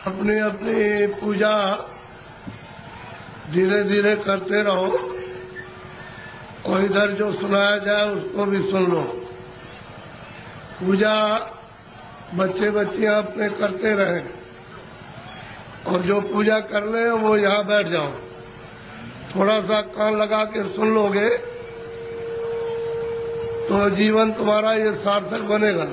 अपनी अपनी पूजा धीरे धीरे करते रहो और इधर जो सुनाया जाए उसको भी सुन लो। पूजा बच्चे बच्चियां अपने करते रहें और जो पूजा कर ले वो यहाँ बैठ जाओ। थोड़ा सा कान लगा के सुन लोगे तो जीवन तुम्हारा ये सार्थक बनेगा।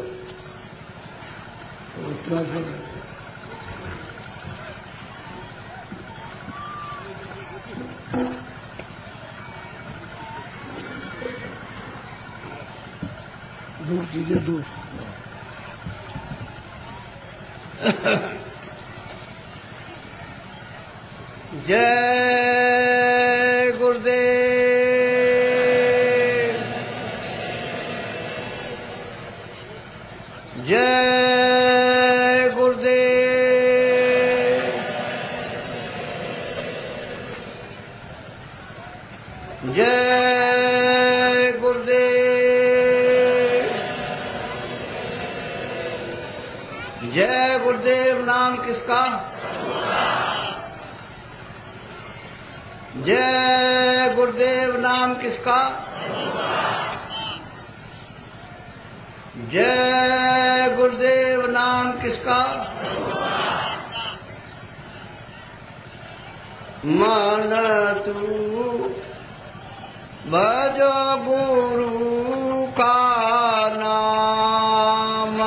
दूर कीजिए, दूर। जय गुरुदेव, जय गुरुदेव, जय गुरुदेव, जय गुरुदेव। नाम किसका? जय गुरुदेव। नाम किसका? जय गुरुदेव। नाम किसका? मन तू भजो गुरु का नाम,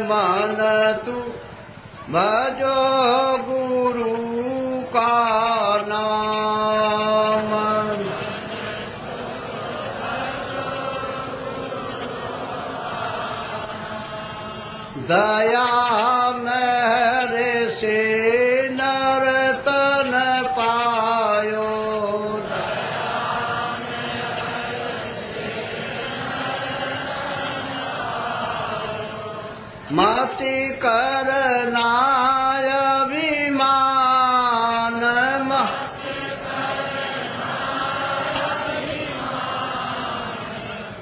मन तू भजो गुरु का नाम। दया मेरे से नरतन पायो, मति करना अभिमान,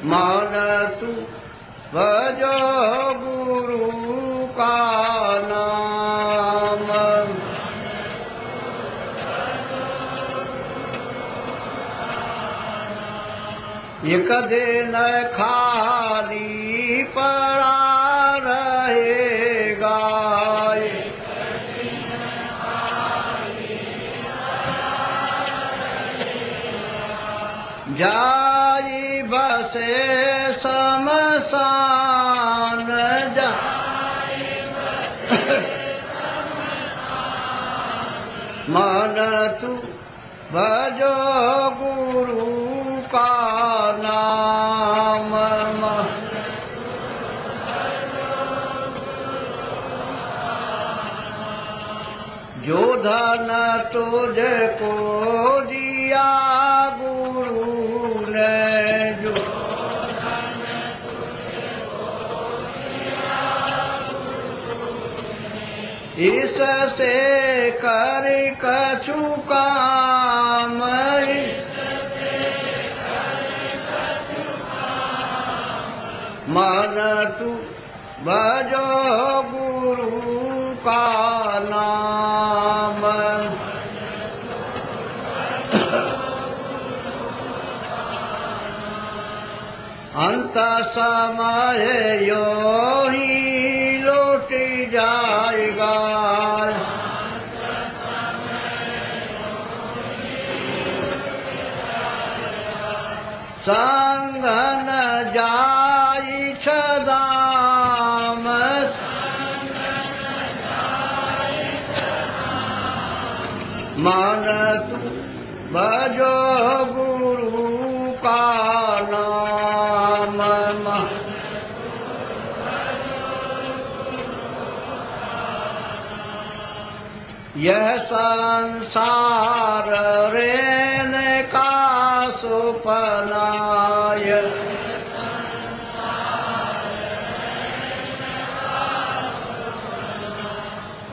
मन तू भजो गुरु का नाम। एक दिन खाली पड़ा रहेगा, जाई बसे शमशान, मन तू भजो गुरु का नाम। जो धन तुझको दिया गुरु ने, जो इससे कर कछु काम, मन तू भजो गुरु का नाम। अंत समय यो ही लौट जाएगा, संग न जाई छदाम, मन तू भजो गुरु का नाम। यह संसार रहने का सुपनाय,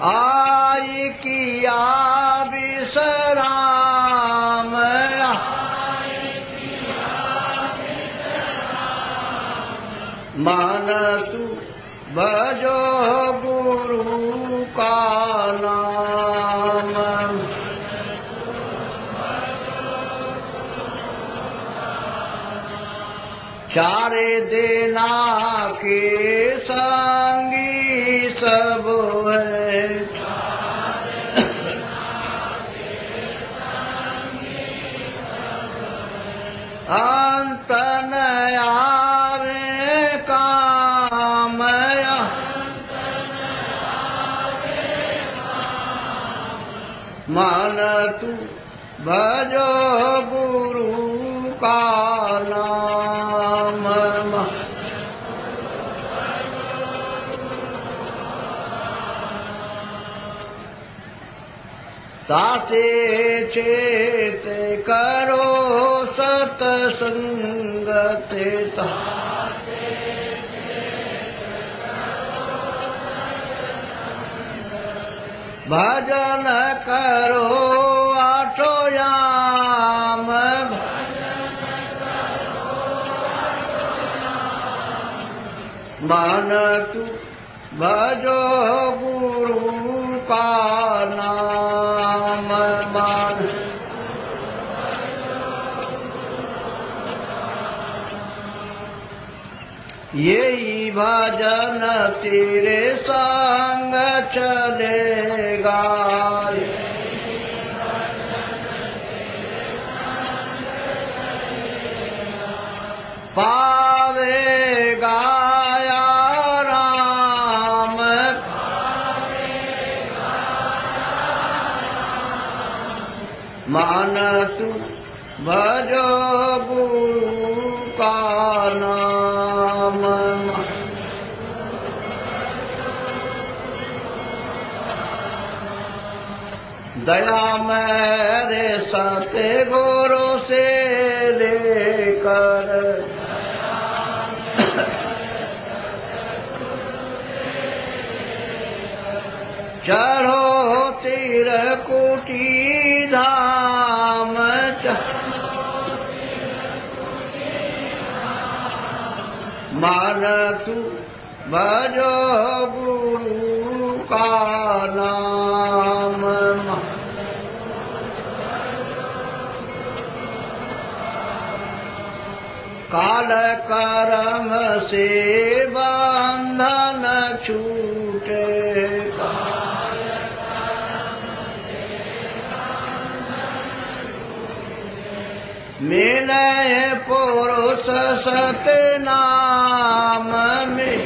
आई किया विश्राम, मान तू भजो गुरु का नाम। चारे देना के संगी सब है, अंत न आवे काम, मान तू भजो गुरु का नाम। ताते चेत करो सतसंगते, भजन करो आठो याम, मान तू भजो गुरु का नाम। मान यही भजन तेरे संग चलेगा, पावेगा राम, मान तू भजो गुरु का नाम। दया मेरे सत्य गुरु से लेकर, चढ़ो तिरकुटी धाम, मान तू भजो गुरु का नाम। काल कर्म से बंधन छूटे, मिले पुरुष सतनाम में,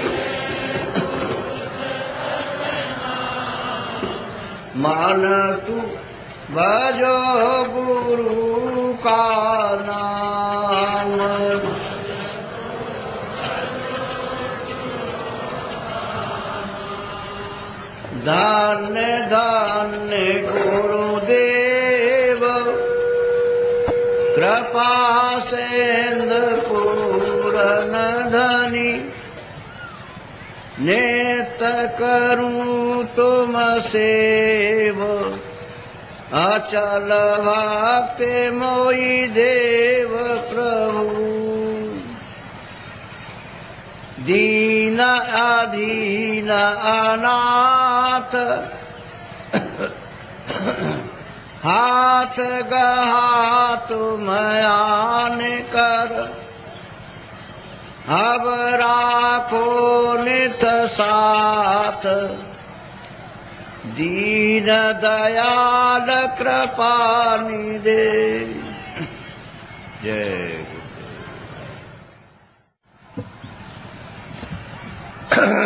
मान तू भजो गुरु का नाम। धन्य धन्य गुरुदेव, कृपा सेंद्र पूरन धनी, नेत करूं तुम सेव, अचल भक्ति मोई देव प्रभु। दीन अधीन अनाथ, हाथ गहा तुम आन कर, अब राखो नित साथ, दीन दयाल कृपा निधे। जय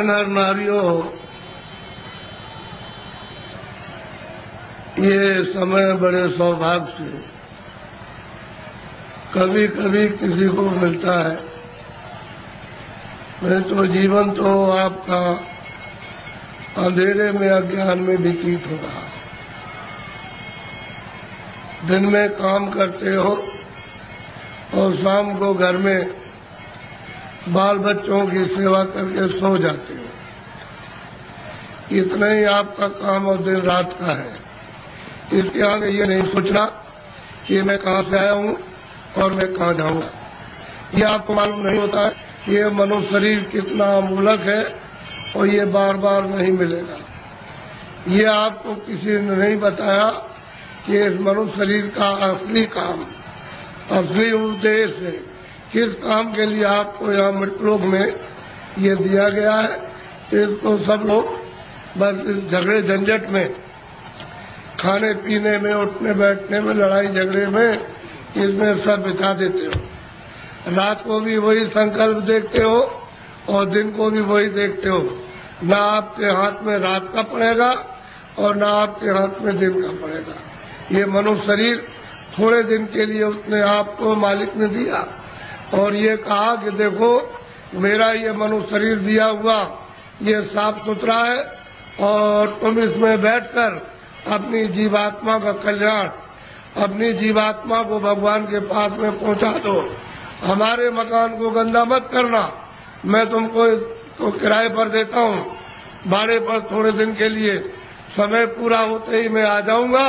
नर नारियों, ये समय बड़े सौभाग्य से कभी कभी किसी को मिलता है। मैं तो जीवन तो आपका अंधेरे में अज्ञान में व्यतीत हो रहा। दिन में काम करते हो और शाम को घर में बाल बच्चों की सेवा करके सो जाते हो। इतना ही आपका काम और दिन रात का है। इसके आगे ये नहीं सोचना कि मैं कहाँ से आया हूँ और मैं कहाँ जाऊँगा। ये आपको मालूम नहीं होता है कि ये मनुष्य शरीर कितना अमूलक है और ये बार बार नहीं मिलेगा। ये आपको किसी ने नहीं बताया कि इस मनुष्य शरीर का असली काम, असली उद्देश्य है, किस काम के लिए आपको यहाँ मृतलोक में ये दिया गया है। इसको सब लोग बस झगड़े झंझट में, खाने पीने में, उठने बैठने में, लड़ाई झगड़े में, इसमें सब बिता देते हो। रात को भी वही संकल्प देखते हो और दिन को भी वही देखते हो। ना आपके हाथ में रात का पड़ेगा और ना आपके हाथ में दिन का पड़ेगा। ये मनुष्य शरीर थोड़े दिन के लिए उसने आपको मालिक ने दिया और ये कहा कि देखो मेरा ये मनुष्य शरीर दिया हुआ ये साफ सुथरा है और तुम इसमें बैठकर अपनी जीवात्मा का कल्याण, अपनी जीवात्मा को भगवान के पास में पहुंचा दो। हमारे मकान को गंदा मत करना, मैं तुमको तो किराए पर देता हूँ, भाड़े पर थोड़े दिन के लिए, समय पूरा होते ही मैं आ जाऊंगा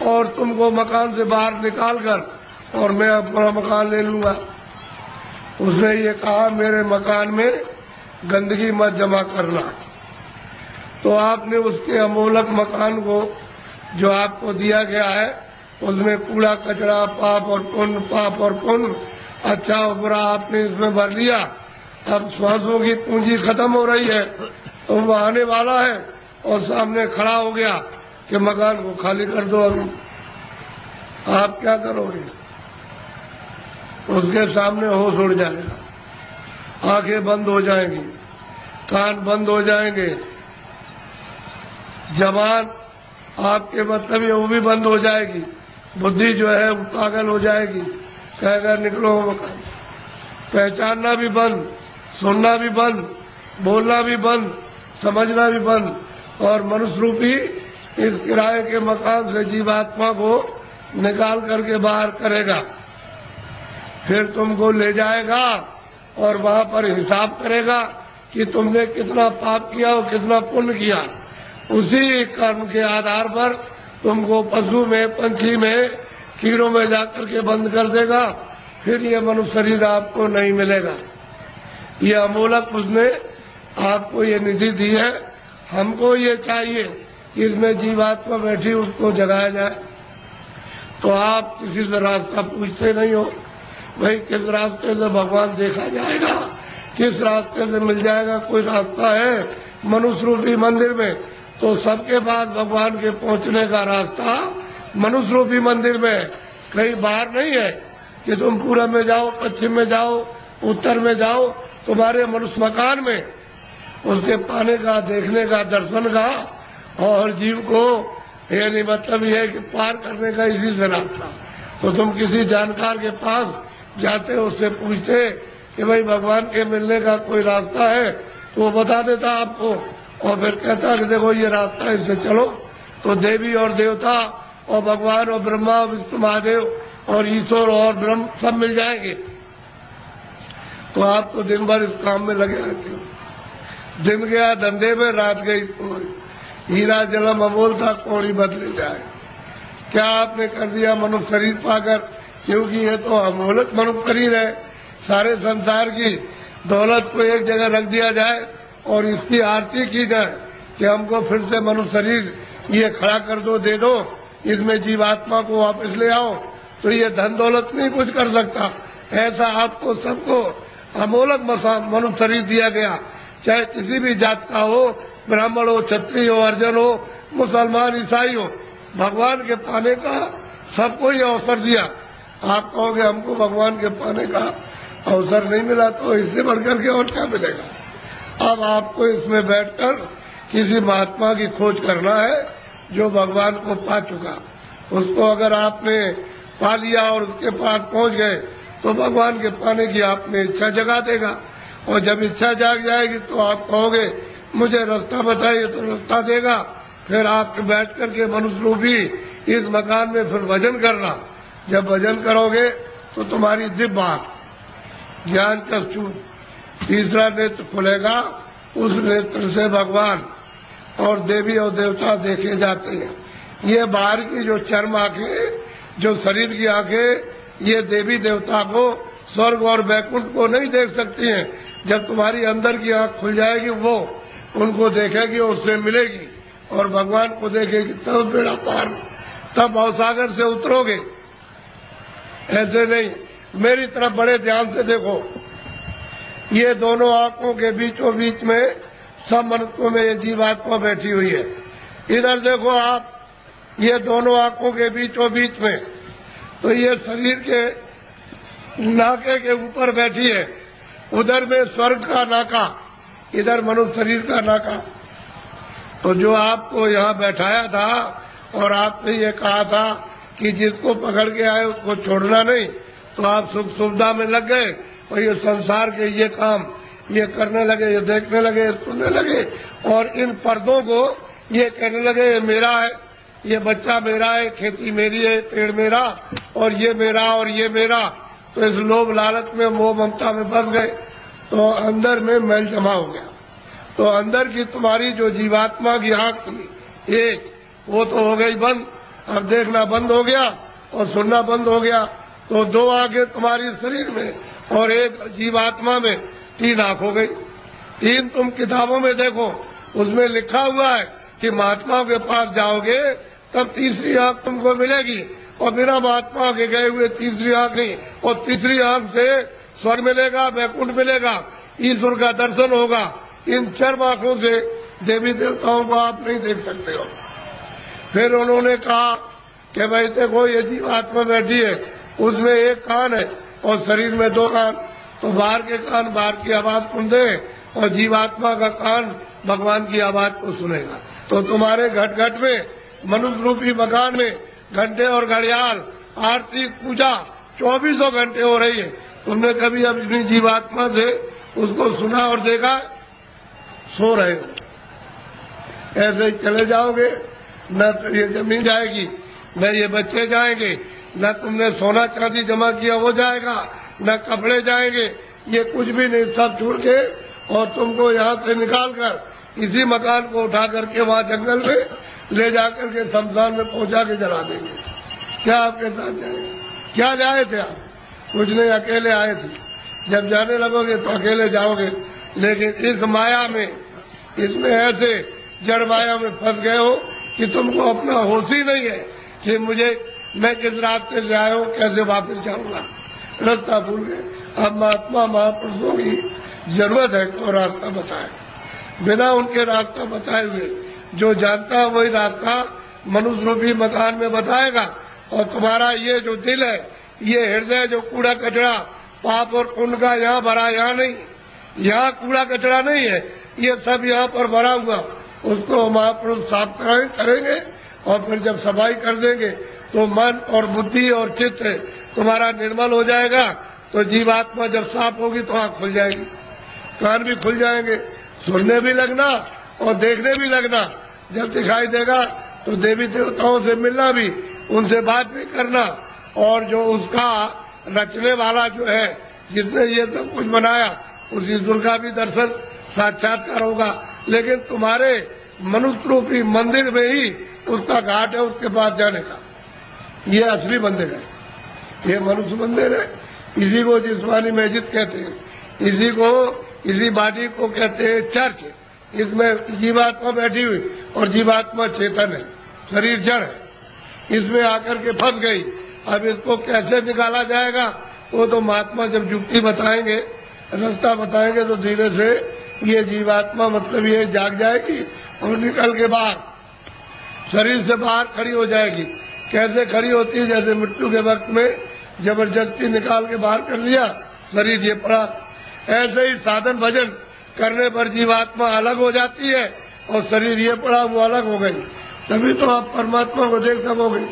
और तुमको मकान से बाहर निकाल कर और मैं अपना मकान ले लूंगा। उसने ये कहा मेरे मकान में गंदगी मत जमा करना। तो आपने उसके अमूलक मकान को जो आपको दिया गया है उसमें कूड़ा कचरा, पाप और पुण्य, अच्छा और बुरा आपने इसमें भर लिया। अब श्वासों की पूंजी खत्म हो रही है तो वो आने वाला है और सामने खड़ा हो गया कि मकान को खाली कर दो। अभी आप क्या करोगे? उसके सामने होश उड़ जाएगा, आंखें बंद हो जाएंगी, कान बंद हो जाएंगे, जबान आपके मतलब ये वो भी बंद हो जाएगी, बुद्धि जो है वो पागल हो जाएगी, कहेगा निकलो मकान। पहचानना भी बंद, सुनना भी बंद, बोलना भी बंद, समझना भी बंद और मनुष्य रूपी इस किराए के मकान से जीवात्मा को निकाल करके बाहर करेगा। फिर तुमको ले जाएगा और वहां पर हिसाब करेगा कि तुमने कितना पाप किया और कितना पुण्य किया। उसी कर्म के आधार पर तुमको पशु में, पंछी में, कीड़ों में जाकर के बंद कर देगा। फिर ये मनुष्य शरीर आपको नहीं मिलेगा। ये अमूलक उसने आपको ये निधि दी है। हमको ये चाहिए कि इसमें जीवात्मा बैठी उसको जगाया जाए। तो आप किसी से रास्ता पूछते नहीं हो, भाई किस रास्ते से भगवान देखा जाएगा, किस रास्ते से मिल जाएगा। कोई रास्ता है मनुष्य रूपी मंदिर में? तो सबके पास भगवान के पहुंचने का रास्ता मनुष्य रूपी मंदिर में, कहीं बाहर नहीं है कि तुम पूरब में जाओ, पश्चिम में जाओ, उत्तर में जाओ। तुम्हारे मनुष्य मकान में उसके पाने का, देखने का, दर्शन का और जीव को ये नहीं मतलब ये है कि पार करने का इसी से रास्ता। तो तुम किसी जानकार के पास जाते, उससे पूछते कि भाई भगवान के मिलने का कोई रास्ता है, तो वो बता देता आपको और फिर कहता कि देखो ये रास्ता, इससे चलो। तो देवी और देवता और भगवान और ब्रह्मा, विष्णु, महादेव और ईश्वर और ब्रह्म सब मिल जाएंगे। तो आप तो दिन भर इस काम में लगे रहते हो। दिन गया धंधे में, रात गई कोई। हीरा जलम अमोल था, कौड़ी बदले जाए। क्या आपने कर दिया मनुष्य शरीर पाकर? क्योंकि ये तो अमोलक मनुष्य शरीर है। सारे संसार की दौलत को एक जगह रख दिया जाए और इसकी आरती की जाए कि हमको फिर से मनुष्य शरीर ये खड़ा कर दो, दे दो, इसमें जीवात्मा को वापस ले आओ, तो ये धन दौलत नहीं कुछ कर सकता। ऐसा आपको सबको अमोलक मनुष्य शरीर दिया गया, चाहे किसी भी जात का हो, ब्राह्मण हो, क्षत्रिय हो, अर्जन हो, मुसलमान, ईसाई हो। भगवान के पाने का सबको ये अवसर दिया। आप कहोगे हमको भगवान के पाने का अवसर नहीं मिला, तो इससे बढ़कर के और क्या मिलेगा। अब आपको इसमें बैठकर किसी महात्मा की खोज करना है जो भगवान को पा चुका। उसको अगर आपने पा लिया और उसके पास पहुंच गए तो भगवान के पाने की आपने इच्छा जगा देगा। और जब इच्छा जाग जाएगी तो आप कहोगे मुझे रास्ता बताइए, तो रास्ता देगा। फिर आप बैठ करके मनुष्य रूपी इस मकान में फिर भजन करना। जब भजन करोगे तो तुम्हारी दिव्य आंख, ज्ञान चक्षु, तीसरा नेत्र खुलेगा। उस नेत्र से भगवान और देवी और देवता देखे जाते हैं। ये बाहर की जो चर्म आंखें, जो शरीर की आंखें, ये देवी देवता को, स्वर्ग और वैकुंठ को नहीं देख सकती हैं, जब तुम्हारी अंदर की आंख खुल जाएगी वो उनको देखेगी और उससे मिलेगी और भगवान को देखेगी, तब बेड़ा पार, तब भवसागर से उतरोगे। ऐसे नहीं। मेरी तरफ बड़े ध्यान से देखो, ये दोनों आंखों के बीचों बीच में सब मनुष्यों में ये जीवात्मा बैठी हुई है। इधर देखो आप, ये दोनों आंखों के बीचों बीच में, तो ये शरीर के नाके के ऊपर बैठी है, उधर में स्वर्ग का नाका, इधर मनुष्य शरीर का नाका। तो जो आपको यहाँ बैठाया था और आपने ये कहा था कि जिसको पकड़ के आए उसको छोड़ना नहीं, तो आप सुख सुविधा में लग गए और ये संसार के ये काम ये करने लगे, ये देखने लगे, सुनने लगे और इन पर्दों को ये कहने लगे ये मेरा है, ये बच्चा मेरा है, खेती मेरी है, पेड़ मेरा और ये मेरा और ये मेरा। तो इस लोभ लालच में मोह ममता में बस गए, तो अंदर में मैल जमा हो गया। तो अंदर की तुम्हारी जो जीवात्मा की आंख थी एक, वो तो हो गई बंद, अब देखना बंद हो गया और सुनना बंद हो गया। तो दो आंखें तुम्हारी शरीर में और एक जीवात्मा में, 3 आंख हो गई। 3 तुम किताबों में देखो, उसमें लिखा हुआ है कि महात्माओं के पास जाओगे तब तीसरी आंख तुमको मिलेगी, और बिना महात्मा के गए हुए तीसरी आंख नहीं, और तीसरी आंख से स्वर्ग मिलेगा, वैकुंठ मिलेगा, ईश्वर का दर्शन होगा। इन 4 आंखों से देवी देवताओं को आप नहीं देख सकते हो। फिर उन्होंने कहा कि भाई देखो ये जीवात्मा बैठी है, उसमें एक कान है और शरीर में 2 कान, तो बाहर के कान बाहर की आवाज सुनते हैं और जीवात्मा का कान भगवान की आवाज को सुनेगा। तो तुम्हारे घट घट में, मनुष्य रूपी मकान में घंटे और घड़ियाल, आरती, पूजा 24 घंटे हो रही है। तुमने कभी अपनी जीवात्मा से उसको सुना और देखा? सो रहे हो, ऐसे ही चले जाओगे, न तो ये जमीन जाएगी, न ये बच्चे जाएंगे, न तुमने सोना चांदी जमा किया वो जाएगा, न कपड़े जाएंगे, ये कुछ भी नहीं, सब छोड़ के और तुमको यहाँ से निकाल कर इसी मकान को उठा करके वहाँ जंगल में ले जाकर के शमशान में पहुंचा के जला देंगे। क्या आपके साथ जाएंगे? क्या जाए थे आप? कुछ नहीं, अकेले आए थे। जब जाने लगोगे तो अकेले जाओगे, लेकिन इस माया में, इसमें ऐसे जड़ माया में फंस गए हो कि तुमको अपना होश ही नहीं है कि मैं किस रास्ते से आया हूँ, कैसे वापस जाऊंगा, रास्ता भूल गए। अब महात्मा महापुरुषों की जरूरत है तो रास्ता बताए, बिना उनके रास्ता बताए हुए जो जानता है वही रास्ता मनुष्य रूपी मकान में बताएगा। और तुम्हारा ये जो दिल है, ये हृदय जो कूड़ा कचरा पाप और पुण्य का यहाँ भरा, यहाँ नहीं, यहाँ कूड़ा कचरा नहीं है, ये सब यहाँ पर भरा हुआ, उसको महापुरुष साफ करेंगे और फिर जब सफाई कर देंगे तो मन और बुद्धि और चित्त तुम्हारा निर्मल हो जाएगा। तो जीवात्मा जब साफ होगी तो आँख खुल जाएगी, कान भी खुल जाएंगे, सुनने भी लगना और देखने भी लगना। जब दिखाई देगा तो देवी देवताओं से मिलना भी, उनसे बात भी करना, और जो उसका रचने वाला जो है, जिसने ये सब कुछ बनाया, उस ईश्वर का भी दर्शन साक्षात्कार होगा। लेकिन तुम्हारे मनुष्य रूपी मंदिर में ही उसका घाट है, उसके पास जाने का। ये असली मंदिर है, ये मनुष्य मंदिर है। इसी को जिस्मानी मस्जिद कहते हैं, इसी बाडी को कहते हैं चर्च। इसमें जीवात्मा बैठी हुई और जीवात्मा चेतन है, शरीर जड़ है, इसमें आकर के फंस गई। अब इसको कैसे निकाला जाएगा वो तो महात्मा जब युक्ति बताएंगे, रास्ता बताएंगे, तो धीरे से ये जीवात्मा मतलब ये जाग जाएगी और निकल के बाहर शरीर से बाहर खड़ी हो जाएगी। कैसे खड़ी होती है? जैसे मृत्यु के वक्त में जबरदस्ती निकाल के बाहर कर लिया, शरीर ये पड़ा। ऐसे ही साधन भजन करने पर जीवात्मा अलग हो जाती है और शरीर ये पड़ा वो अलग हो गई, तभी तो आप परमात्मा को देख सकोगे।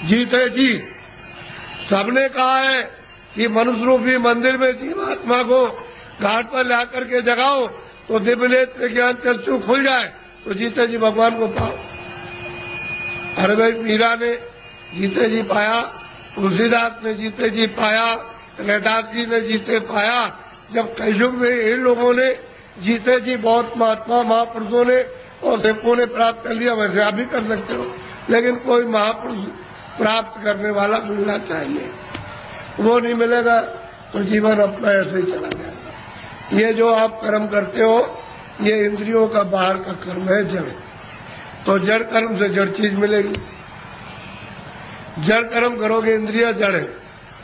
जीते जी सबने कहा है कि मनुष्य रूपी मंदिर में जीवात्मा को घाट पर लाकर के जगाओ तो दिव्य नेत्र ज्ञान चक्षु खुल जाए, तो जीते जी भगवान को पाओ। अरे भाई, मीरा ने जीते जी पाया, तुलसीदास ने जीते जी पाया, रैदास जी ने जीते पाया। जब कलयुग में इन लोगों ने जीते जी बहुत महात्मा महापुरुषों ने और सेवकों ने प्राप्त कर लिया, वैसे आप भी कर सकते हो। लेकिन कोई महापुरुष प्राप्त करने वाला मिलना चाहिए, वो नहीं मिलेगा तो जीवन अपना ऐसे ही चला जाएगा। ये जो आप कर्म करते हो ये इंद्रियों का बाहर का कर्म है, जड़। तो जड़ कर्म से जड़ चीज मिलेगी। जड़ कर्म करोगे, इंद्रिया जड़ है,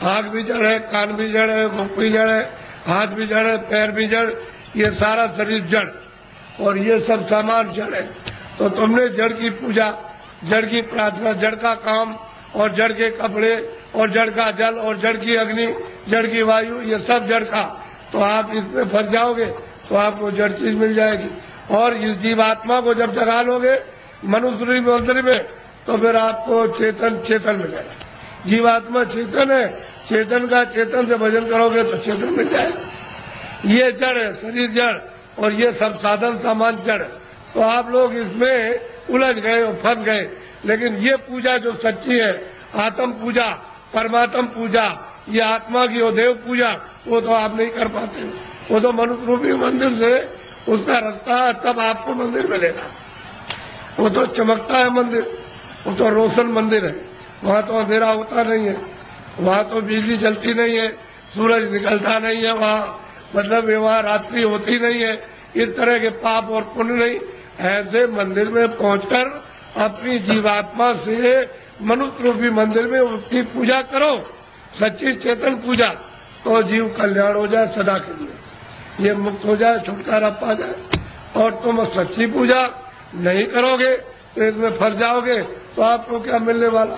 आंख भी जड़ है, कान भी जड़ है, मुख भी जड़ है, हाथ भी जड़ है, पैर भी जड़, ये सारा शरीर जड़ और ये सब सामान जड़ है। तो तुमने जड़ की पूजा, जड़ की प्रार्थना, जड़ का काम और जड़ के कपड़े और जड़ का जल और जड़ की अग्नि, जड़ की वायु, ये सब जड़ का, तो आप इसमें फंस जाओगे तो आपको जड़ चीज मिल जाएगी। और इस जीवात्मा को जब जगा लोगे मनुष्य मंदिर में तो फिर आपको चेतन चेतन मिलेगा। जीवात्मा चेतन है, चेतन का चेतन से भजन करोगे तो चेतन मिल जाएगा। ये जड़ है, शरीर जड़ और ये सब साधन सामान जड़। तो आप लोग इसमें उलझ गए और फंस गए। लेकिन ये पूजा जो सच्ची है, आत्म पूजा, परमात्म पूजा, ये आत्मा की और देव पूजा, वो तो आप नहीं कर पाते। वो तो मनुष्य रूपी मंदिर से उसका रास्ता है, तब आपको मंदिर मिलेगा। वो तो चमकता है मंदिर, वो तो रोशन मंदिर है। वहाँ तो अंधेरा होता नहीं है, वहाँ तो बिजली जलती नहीं है, सूरज निकलता नहीं है, वहाँ मतलब वहाँ रात्रि होती नहीं है, इस तरह के पाप और पुण्य नहीं। ऐसे मंदिर में पहुंचकर अपनी जीवात्मा से मनुष्य रूपी मंदिर में उसकी पूजा करो, सच्ची चेतन पूजा, तो जीव कल्याण हो जाए सदा के लिए, ये मुक्त हो जाए, छुटकारा पा जाए। और तुम सच्ची पूजा नहीं करोगे तो इसमें फंस जाओगे, तो आपको क्या मिलने वाला?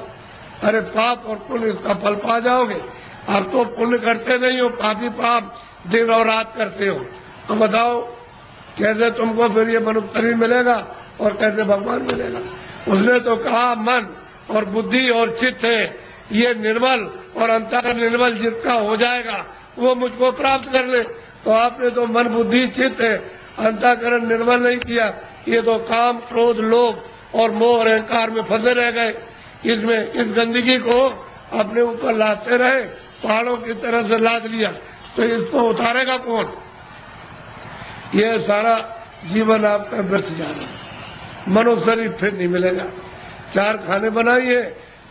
अरे पाप और पुण्य इसका फल पा जाओगे। अब तो पुण्य करते नहीं हो, पापी पाप दिन और रात करते हो, तो बताओ कैसे तुमको फिर ये मनुष्य शरीर मिलेगा और कैसे भगवान मिलेगा? उसने तो कहा मन और बुद्धि और चित्त है ये निर्मल, और अंतःकरण निर्मल जिसका हो जाएगा वो मुझको प्राप्त कर ले। तो आपने तो मन बुद्धि चित्त है, अंतःकरण निर्मल नहीं किया। ये तो काम क्रोध लोभ और मोह और अहंकार में फंसे रह गए। इसमें इस गंदगी को अपने ऊपर लाते रहे, पहाड़ों की तरह से लाद लिया, तो इसको उतारेगा कौन? ये सारा जीवन आपका व्यर्थ जा रहा है। मनुष्य शरीर फिर नहीं मिलेगा। चार खाने बनाइए,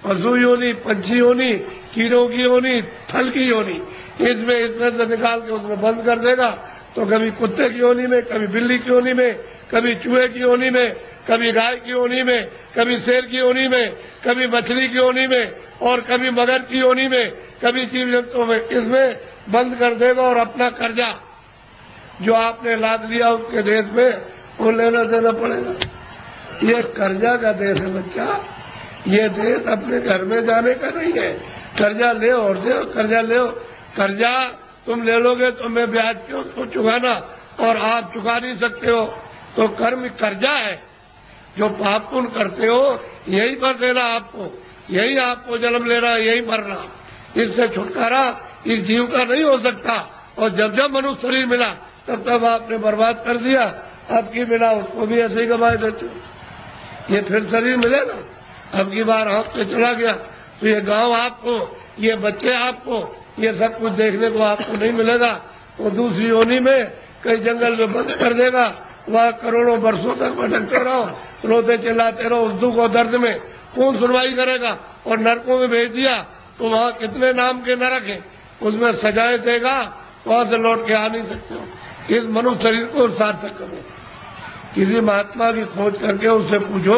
पशु योनि, पंछी योनि, कीड़ों की योनि, थल की योनि, इसमें से निकाल के उसमें बंद कर देगा। तो कभी कुत्ते की योनि में, कभी बिल्ली की योनि में, कभी चूहे की योनि में, कभी गाय की योनि में, कभी शेर की योनि में, कभी मछली की योनि में, और कभी मगर की योनि में, कभी जीव जंतुओं में, इसमें बंद कर देगा। और अपना कर्जा जो आपने लाद लिया उसके देश में, वो लेना देना पड़ेगा। ये कर्जा का देश है बच्चा, ये देश अपने घर में जाने का नहीं है। कर्जा ले और दे, कर्जा ले, कर्जा तुम ले लोगे तो मैं ब्याज क्यों उसको चुकाना, और आप चुका नहीं सकते हो। तो कर्म कर्जा है, जो पाप पुण्य करते हो यही पर देना आपको, यही आपको जन्म लेना, यही मरना। इससे छुटकारा इस जीव का नहीं हो सकता। और जब जब मनुष्य शरीर मिला तब तब आपने बर्बाद कर दिया, अब की मिला उसको भी ऐसे ही गंवाए देते हो। ये फिर शरीर मिलेगा, अब की बार हाथ पे चला गया तो ये गांव आपको, ये बच्चे आपको, ये सब कुछ देखने को आपको नहीं मिलेगा। तो दूसरी योनि में कई जंगल में बंद कर देगा, वहाँ करोड़ों वर्षों तक भटकते रहो, रोते चिल्लाते रहो, उस दुख और दर्द में कौन सुनवाई करेगा? और नरकों में भेज दिया तो वहाँ कितने नाम के नरक हैं, उसमें सजाएं देगा, वहां से लौट के आ नहीं सकते हो। इस मनुष्य शरीर को सार्थक करो, किसी महात्मा की खोज करके उससे पूछो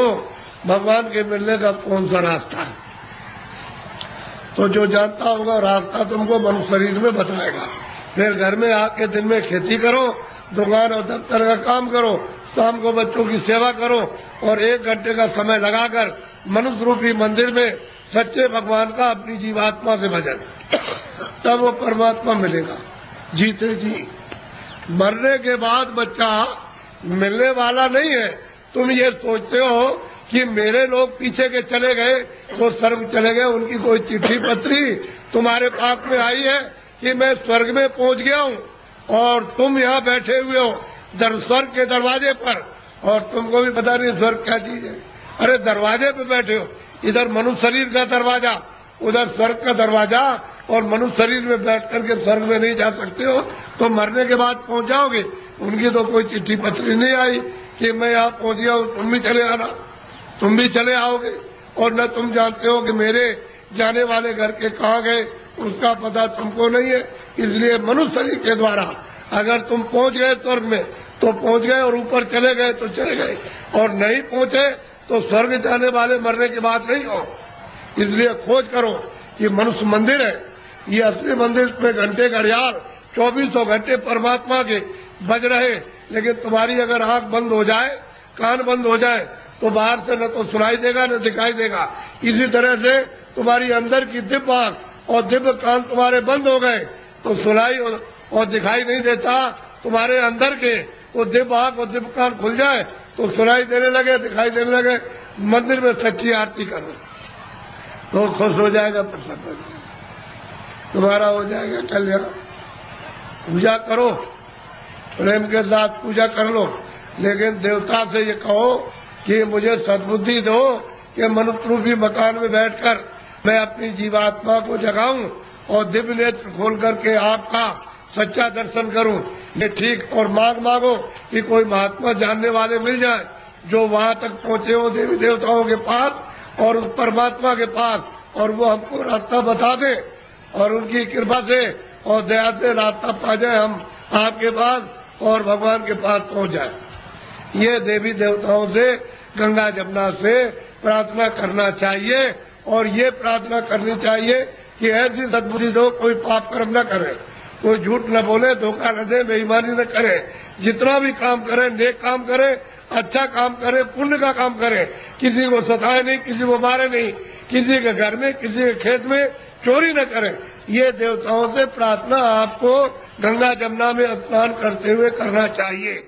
भगवान के मिलने का कौन सा रास्ता है, तो जो जानता होगा रास्ता तुमको मनुष्य शरीर में बताएगा। फिर घर में आके दिन में खेती करो, दुकान और दफ्तर का काम करो, शाम को बच्चों की सेवा करो, और 1 घंटे का समय लगाकर मनुष्य रूपी मंदिर में सच्चे भगवान का अपनी जीवात्मा से भजन, तब वो परमात्मा मिलेगा जीते जी। मरने के बाद बच्चा मिलने वाला नहीं है। तुम ये सोचते हो कि मेरे लोग पीछे के चले गए, वो स्वर्ग चले गए, उनकी कोई चिट्ठी पत्री तुम्हारे पास में आई है कि मैं स्वर्ग में पहुंच गया हूँ, और तुम यहाँ बैठे हुए हो स्वर्ग के दरवाजे पर, और तुमको भी पता नहीं स्वर्ग क्या चीज है। अरे दरवाजे पे बैठे हो, इधर मनुष्य शरीर का दरवाजा, उधर स्वर्ग का दरवाजा, और मनुष्य शरीर में बैठ करके स्वर्ग में नहीं जा सकते हो, तो मरने के बाद पहुंच जाओगे। उनकी तो कोई चिट्ठी पत्री नहीं आई कि मैं यहाँ पहुंच गया हूँ, तुम भी चले आना, तुम भी चले आओगे। और न तुम जानते हो कि मेरे जाने वाले घर के कहाँ गए, उसका पता तुमको नहीं है। इसलिए मनुष्य शरीर के द्वारा अगर तुम पहुंच गए स्वर्ग में तो पहुंच गए, और ऊपर चले गए तो चले गए, और नहीं पहुंचे तो स्वर्ग जाने वाले मरने की बात नहीं हो। इसलिए खोज करो। ये मनुष्य मंदिर है, ये असली मंदिर में घंटे घड़ियाल 2400 घंटे परमात्मा के बज रहे। लेकिन तुम्हारी अगर आंख बंद हो जाए, कान बंद हो जाए, तो बाहर से न तो सुनाई देगा न दिखाई देगा। इसी तरह से तुम्हारी अंदर की दिव्य आंख और दिव्य कान तुम्हारे बंद हो गए तो सुनाई और दिखाई नहीं देता। तुम्हारे अंदर के वो दिव्य आंख और दिव्य कान खुल जाए तो सुनाई देने लगे, दिखाई देने लगे, मंदिर में सच्ची आरती करो तो खुश हो जाएगा, प्रसन्न हो जाएगा, तुम्हारा हो जाएगा कल्याण। पूजा करो, प्रेम के साथ पूजा कर लो, लेकिन देवता से ये कहो कि मुझे सद्बुद्धि दो कि मनुष्य रूपी मकान में बैठकर मैं अपनी जीवात्मा को जगाऊं और दिव्य नेत्र खोल करके आपका सच्चा दर्शन करूं। ये ठीक, और मांगो कि कोई महात्मा जानने वाले मिल जाए जो वहां तक पहुंचे हो देवी देवताओं के पास और उस परमात्मा के पास, और वो हमको रास्ता बता दे और उनकी कृपा से और दया से रास्ता पा जाए हम आपके पास और भगवान के पास पहुंच जाए। ये देवी देवताओं से, गंगा जमुना से प्रार्थना करना चाहिए, और ये प्रार्थना करनी चाहिए कि ऐसी सद्बुद्धि दो कोई पाप कर्म न करे, कोई झूठ न बोले, धोखा न दे, बेईमानी न करे, जितना भी काम करे नेक काम करे, अच्छा काम करे, पुण्य का काम करे, किसी को सताए नहीं, किसी को मारे नहीं, किसी के घर में, किसी के खेत में चोरी न करे। ये देवताओं से प्रार्थना आपको गंगा जमुना में स्नान करते हुए करना चाहिए।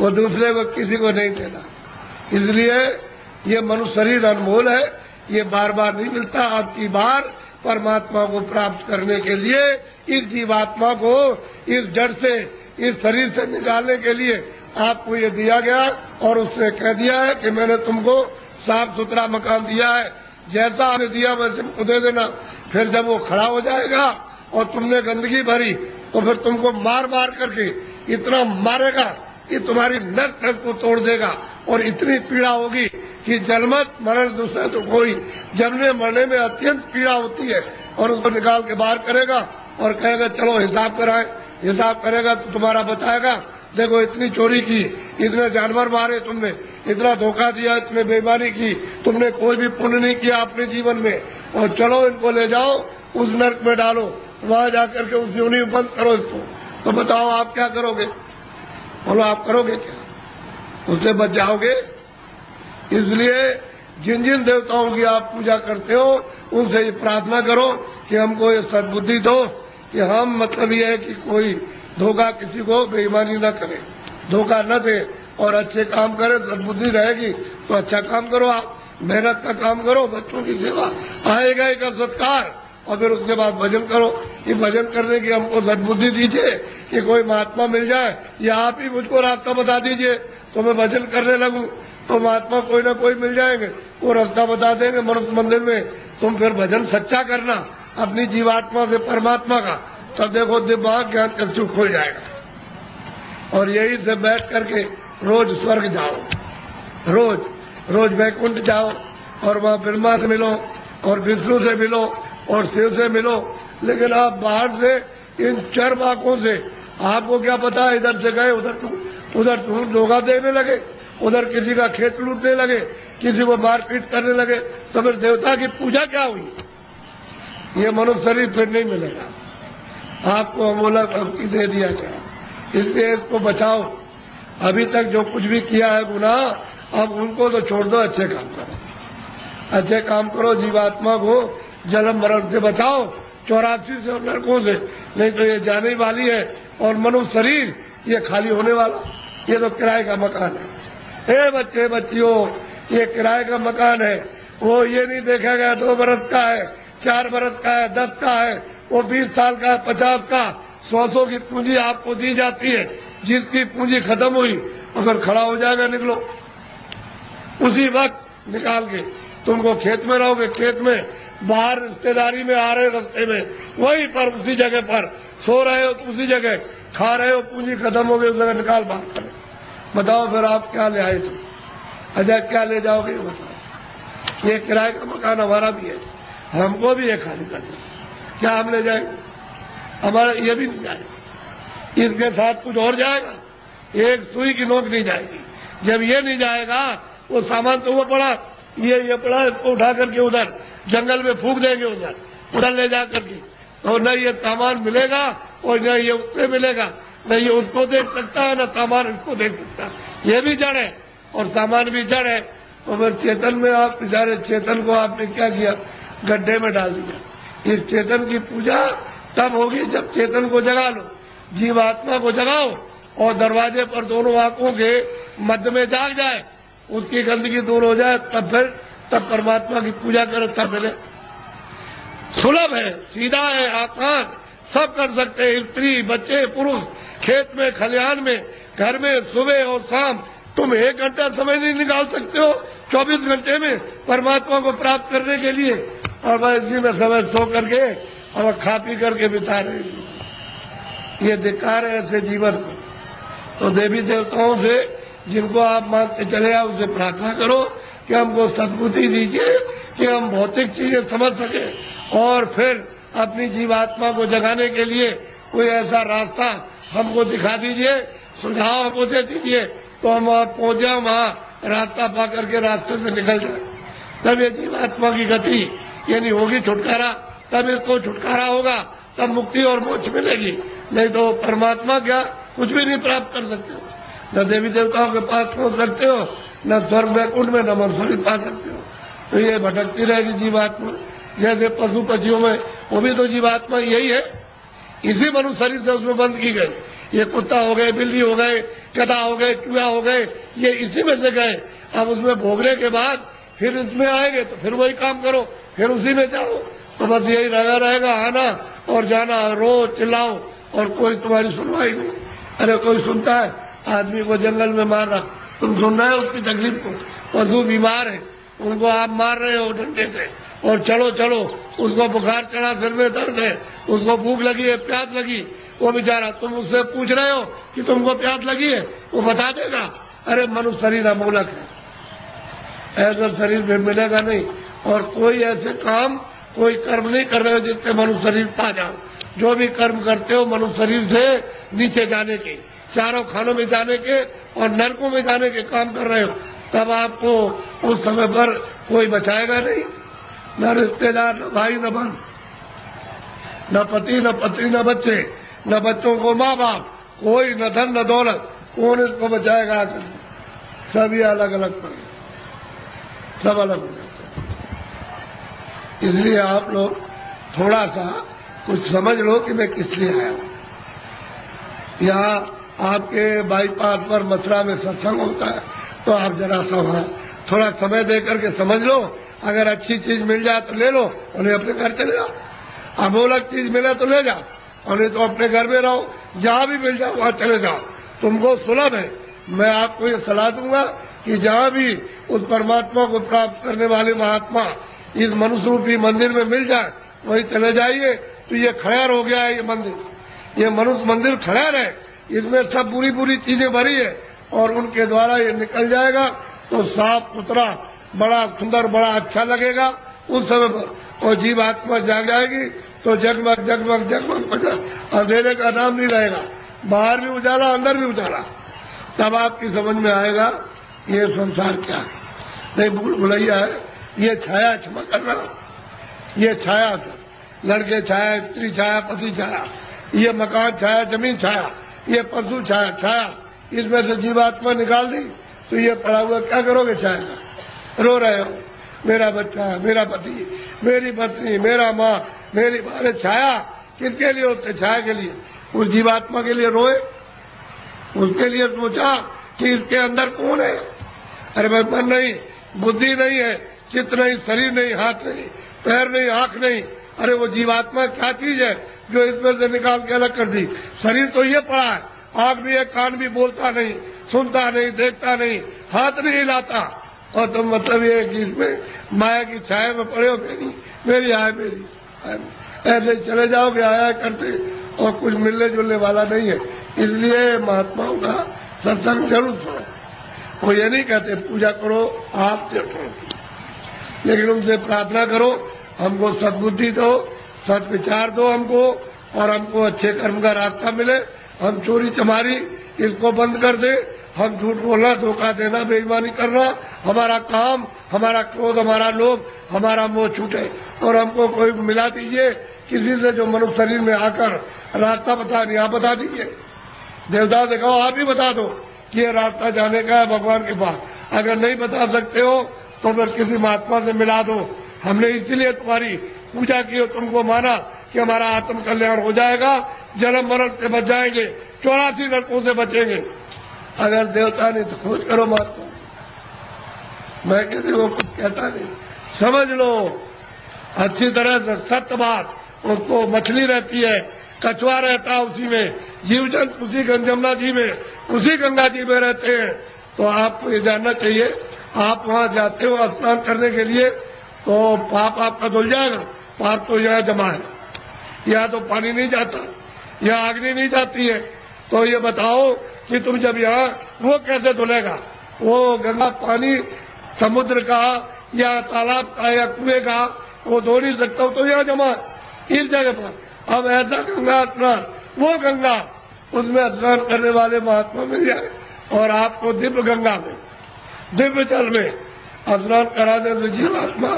वो दूसरे को किसी को नहीं देना। इसलिए ये मनुष्य शरीर अनमोल है, ये बार बार नहीं मिलता। आपकी बार परमात्मा को प्राप्त करने के लिए इस जीवात्मा को इस जड़ से, इस शरीर से निकालने के लिए आपको ये दिया गया। और उसने कह दिया है कि मैंने तुमको साफ सुथरा मकान दिया है, जैसा आपने दिया वैसे मुझे दे देना। फिर जब वो खड़ा हो जाएगा और तुमने गंदगी भरी तो फिर तुमको मार मार करके इतना मारेगा कि तुम्हारी नस नस को तोड़ देगा और इतनी पीड़ा होगी कि जन्मत मरण दूसरा तो कोई, जन्मने मरने में अत्यंत पीड़ा होती है। और उसको निकाल के बाहर करेगा और कहेगा चलो हिसाब कराएं। हिसाब करेगा तो तुम्हारा बताएगा देखो इतनी चोरी की, इतने जानवर मारे तुमने, इतना धोखा दिया, इतने बेईमानी की, तुमने कोई भी पुण्य नहीं किया अपने जीवन में, और चलो इनको ले जाओ उस नर्क में डालो, वहां जाकर के उस योनि में बंद करो इसको। तो बताओ आप क्या करोगे? बोलो आप करोगे क्या? उससे बच जाओगे? इसलिए जिन जिन देवताओं की आप पूजा करते हो उनसे ये प्रार्थना करो कि हमको ये सद्बुद्धि दो कि हम मतलब ये है कि कोई धोखा किसी को बेईमानी न करे, धोखा न दे और अच्छे काम करे। सद्बुद्धि रहेगी तो अच्छा काम करो, आप मेहनत का काम करो, बच्चों की सेवा, आएगा एक सत्कार, और फिर उसके बाद भजन करो कि भजन करने की हमको सद्बुद्धि दीजिए कि कोई महात्मा मिल जाए या आप ही मुझको रास्ता बता दीजिए तो मैं भजन करने लगूं। तो महात्मा कोई ना कोई मिल जाएंगे, वो रास्ता बता देंगे मनुष्य मंदिर में। तुम फिर भजन सच्चा करना अपनी जीवात्मा से परमात्मा का, तब देखो दिमाग ज्ञान चक्षु खुल जाएगा। और यही से बैठ करके रोज स्वर्ग जाओ, रोज रोज वैकुंठ जाओ और वहाँ ब्रह्मा से मिलो और विष्णु से मिलो और शिव से मिलो। लेकिन आप बाहर से इन चर आंखों से आपको क्या पता है, इधर से गए उधर धोखा देने लगे, उधर किसी का खेत लूटने लगे, किसी को मारपीट करने लगे, तो फिर देवता की पूजा क्या हुई? ये मनुष्य शरीर फिर नहीं मिलेगा। आपको अमोलक भक्ति दे दिया गया, इसलिए इसको बचाओ। अभी तक जो कुछ भी किया है गुनाह, अब उनको तो छोड़ दो, अच्छे काम करो, अच्छे काम करो। जीवात्मा को जन्म मरण से बचाओ, 84 से नरकों से, नहीं तो ये जाने वाली है। और मनुष्य शरीर ये खाली होने वाला, ये तो किराए का मकान है। ए बच्चे बच्चियों, ये किराए का मकान है, वो ये नहीं देखा गया 2 बरस का है, 4 बरस का है, 10 का है, वो 20 साल का, 50 का, 100 की पूंजी आपको दी जाती है। जिसकी पूंजी खत्म हुई अगर खड़ा हो जाएगा निकलो, उसी वक्त निकाल के तुमको खेत में रहोगे, खेत में बाहर रिश्तेदारी में आ रहे रास्ते में, वहीं पर उसी जगह पर सो रहे हो, उसी जगह खा रहे हो, पूंजी खत्म हो गई, उस जगह निकाल बाहर करें। बताओ फिर आप क्या ले आए थे? अजय क्या ले जाओगे? बताओ। ये किराए का मकान हमारा भी है, हमको भी ये खाली करना, क्या हम ले जाएंगे? हमारा ये भी नहीं जाएगा, इसके साथ कुछ और जाएगा, एक सुई की नोक नहीं जाएगी। जब ये नहीं जाएगा वो सामान तो वो पड़ा, ये पड़ा, इसको उठा करके उधर जंगल में फूंक देंगे, उधर ले जा करके, तो न ये सामान मिलेगा और न ये उससे मिलेगा, न ये उसको देख सकता है, न सामान इसको देख सकता है। ये भी जड़ है और सामान भी जड़ है। तो फिर चेतन में आप बेचारे चेतन को आपने क्या किया? गड्ढे में डाल दिया। इस चेतन की पूजा तब होगी जब चेतन को जगा लो, जीवात्मा को जगाओ और दरवाजे पर दोनों आंखों के मध्य में जाग जाए, उसकी गंदगी दूर हो जाए, तब परमात्मा की पूजा करे, तब मिले। सुलभ है, सीधा है, आसान, सब कर सकते हैं, स्त्री बच्चे पुरुष, खेत में खलिहान में, घर में, सुबह और शाम। तुम 1 घंटा समय नहीं निकाल सकते हो 24 घंटे में परमात्मा को प्राप्त करने के लिए, और वह इसी में समय सो करके और खा पी करके बिता रहे हैं। ये धिक्कार है ऐसे जीवन को। तो देवी देवताओं से जिनको आप मानते चले आओ, उससे प्रार्थना करो कि हमको सद्बुद्धि दीजिए कि हम भौतिक चीजें समझ सके और फिर अपनी जीवात्मा को जगाने के लिए कोई ऐसा रास्ता हमको दिखा दीजिए, सुझाव हमको दे दीजिए, तो हम वहां पहुंच जाए, वहां रास्ता पा करके रास्ते से निकल जाए। तब ये जीवात्मा की गति यानी होगी छुटकारा, तब इसको छुटकारा होगा, तब मुक्ति और मोक्ष मिलेगी। नहीं तो परमात्मा क्या कुछ भी नहीं प्राप्त कर सकते हो, न देवी देवताओं के पास पहुंच सकते हो, न स्वर्ग वैकुंठ में, न मनुष्य पा सकते हो। तो ये भटकती रहेगी जीवात्मा, जैसे पशु पक्षियों में वो भी तो जीवात्मा यही है, इसी मनुष्य शरीर से उसमें बंद की गई। ये कुत्ता हो गए, बिल्ली हो गए, गधा हो गए, चूहा हो गए, ये इसी में से गए। अब उसमें भोगने के बाद फिर इसमें आएंगे तो फिर वही काम करो, फिर उसी में जाओ। तो बस यही लगा रहेगा, आना और जाना, रो चिल्लाओ और कोई तुम्हारी सुनवाई नहीं। अरे कोई सुनता है? आदमी को जंगल में मार रहा, तुम सुन रहे हो उसकी तकलीफ को? पशु बीमार है, उनको आप मार रहे हो डंडे से, और चलो चलो, उसको बुखार चढ़ा, सिर में दर्द है, उसको भूख लगी है, प्यास लगी, वो बेचारा, तुम उससे पूछ रहे हो कि तुमको प्यास लगी है, वो बता देगा? अरे मनुष्य शरीर अमोलक है, ऐसा शरीर में मिलेगा नहीं। और कोई ऐसे काम, कोई कर्म नहीं कर रहे हो जिससे मनुष्य शरीर पा जाओ। जो भी कर्म करते हो मनुष्य शरीर से नीचे जाने के, चारों खानों में जाने के और नरकों में जाने के काम कर रहे हो, तब आपको उस समय पर कोई बचाएगा नहीं। न रिश्तेदार, न भाई, न बहन, न पति, न पत्नी, न बच्चे, न बच्चों को माँ बाप, कोई न धन न दौलत, कौन इसको बचाएगा? सभी अलग अलग पड़े, सब अलग हो जाते हैं। इसलिए आप लोग थोड़ा सा कुछ समझ लो कि मैं किस लिए आया हूं। यहाँ आपके बाईपास पर मथुरा में सत्संग होता है, तो आप जरा सा थोड़ा समय दे करके समझ लो। अगर अच्छी चीज मिल जाए तो ले लो, उन्हें अपने घर चले जाओ। अमोलक चीज मिले तो ले जाओ, और नहीं तो अपने घर में रहो। जहां भी मिल जाओ वहां चले जाओ, तुमको सुलभ है। मैं आपको ये सलाह दूंगा कि जहां भी उस परमात्मा को प्राप्त करने वाले महात्मा इस मनुष्य रूपी मंदिर में मिल जाए, वही चले जाइए। तो ये खड़ेर हो गया है, ये मंदिर, ये मनुष्य मंदिर खड़ेर है, इसमें सब बुरी बुरी चीजें भरी है, और उनके द्वारा ये निकल जाएगा तो साफ सुथरा, बड़ा सुंदर, बड़ा अच्छा लगेगा उस समय पर। और जीव आत्मा जाग जाएगी तो जगमग जगमग जगमग बजा, अंधेरे का नाम नहीं रहेगा। बाहर भी उजाला, अंदर भी उजाला। तब आपकी समझ में आएगा ये संसार क्या है। नहीं भूल भुलैया है, ये छाया, क्षमा करना, ये छाया था। लड़के छाया, स्त्री छाया, पति छाया, ये मकान छाया, जमीन छाया, ये पशु छाया, छाया। इसमें से जीवात्मा निकाल दी तो ये पड़ा हुआ क्या करोगे? छाया का रो रहे हो, मेरा बच्चा, मेरा पति, मेरी पत्नी, मेरा माँ, मेरी बारे। छाया किसके लिए होते? छाया के लिए। उस जीवात्मा के लिए रोए, उसके लिए सोचा कि इसके अंदर कौन है। अरे भाई मन नहीं, बुद्धि नहीं है, चित्त नहीं, शरीर नहीं, हाथ नहीं, पैर नहीं, आंख नहीं। अरे वो जीवात्मा क्या चीज है जो इसमें से निकाल के अलग कर दी? शरीर तो ये पड़ा है, आंख भी है, कान भी, बोलता नहीं, सुनता नहीं, देखता नहीं, हाथ नहीं हिलाता। और तुम मतलब ये कि इसमें माया की छाया में पड़े हो, मेरी आय, मेरी ऐसे चले जाओगे आया करते, और कुछ मिलने जुलने वाला नहीं है। इसलिए महात्माओं का सत्संग जरूर सुनो। वो ये नहीं कहते पूजा करो, आप सुनो, लेकिन उनसे प्रार्थना करो हमको सद्बुद्धि दो, सद विचार दो हमको, और हमको अच्छे कर्म का रास्ता मिले। हम चोरी चमारी इसको बंद कर दे, हम झूठ बोलना, धोखा देना, बेईमानी करना, हमारा काम, हमारा क्रोध, हमारा लोभ, हमारा मोह छूटे। और हमको कोई मिला दीजिए किसी से जो मनुष्य शरीर में आकर रास्ता बता नहीं, आप बता दीजिए। देवता से कहो आप ही बता दो कि ये रास्ता जाने का है भगवान के पास। अगर नहीं बता सकते हो तो फिर किसी महात्मा से मिला दो। हमने इसीलिए तुम्हारी पूजा की और तुमको माना कि हमारा आत्म कल्याण हो जाएगा, जन्म मरण से बच जाएंगे, 84 नरकों से बचेंगे। अगर देवता नहीं तो खोज करो महात्मा। मैं किसी को कुछ कहता नहीं, समझ लो अच्छी तरह से सत्य बात। उसको मछली रहती है, कछुआ रहता है उसी में, जीव जंतु उसी जमुना जी में, उसी गंगा जी में रहते हैं। तो आपको ये जानना चाहिए, आप वहां जाते हो स्नान करने के लिए तो पाप आपका धुल जाएगा। पाप तो यहाँ जमा है, यहाँ तो पानी नहीं जाता, यहाँ अग्नि नहीं जाती है। तो ये बताओ कि तुम जब यहाँ, वो कैसे धुलेगा? वो गंगा पानी समुद्र का या तालाब का या कुएं का वो धो नहीं सकता, तो यहाँ जमा इस जगह पर। अब ऐसा गंगा स्नान, वो गंगा, उसमें स्नान करने वाले महात्मा मिल जाए और आपको दिव्य गंगा में, दिव्य जल में स्नान करा दे तो जीवात्मा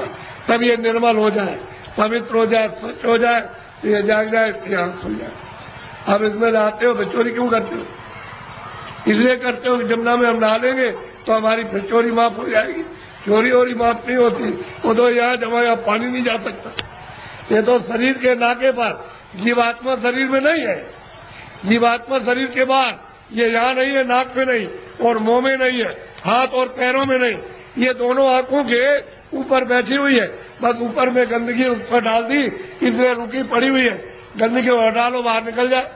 तब ये निर्मल हो जाए, पवित्र हो जाए, स्वच्छ हो जाए, तो ये जाग जाए, इसकी आंख खुल जाए। अब इसमें नहाते हो, चोरी क्यों करते हो? इसलिए करते हो कि जमुना में हम नहा लेंगे तो हमारी फिर चोरी माफ हो जाएगी। चोरी वोरी माफ नहीं होती, वो तो यहाँ जमा, यहाँ पानी नहीं जा सकता। ये तो शरीर के नाके पर, जीवात्मा शरीर में नहीं है, जीवात्मा शरीर के बाहर, ये यहाँ नहीं है, नाक में नहीं और मुंह में नहीं है, हाथ और पैरों में नहीं, ये दोनों आंखों के ऊपर बैठी हुई है। बस ऊपर में गंदगी उस पर डाल दी, इसलिए रुकी पड़ी हुई है। गंदगी और डालो, बाहर निकल जाए,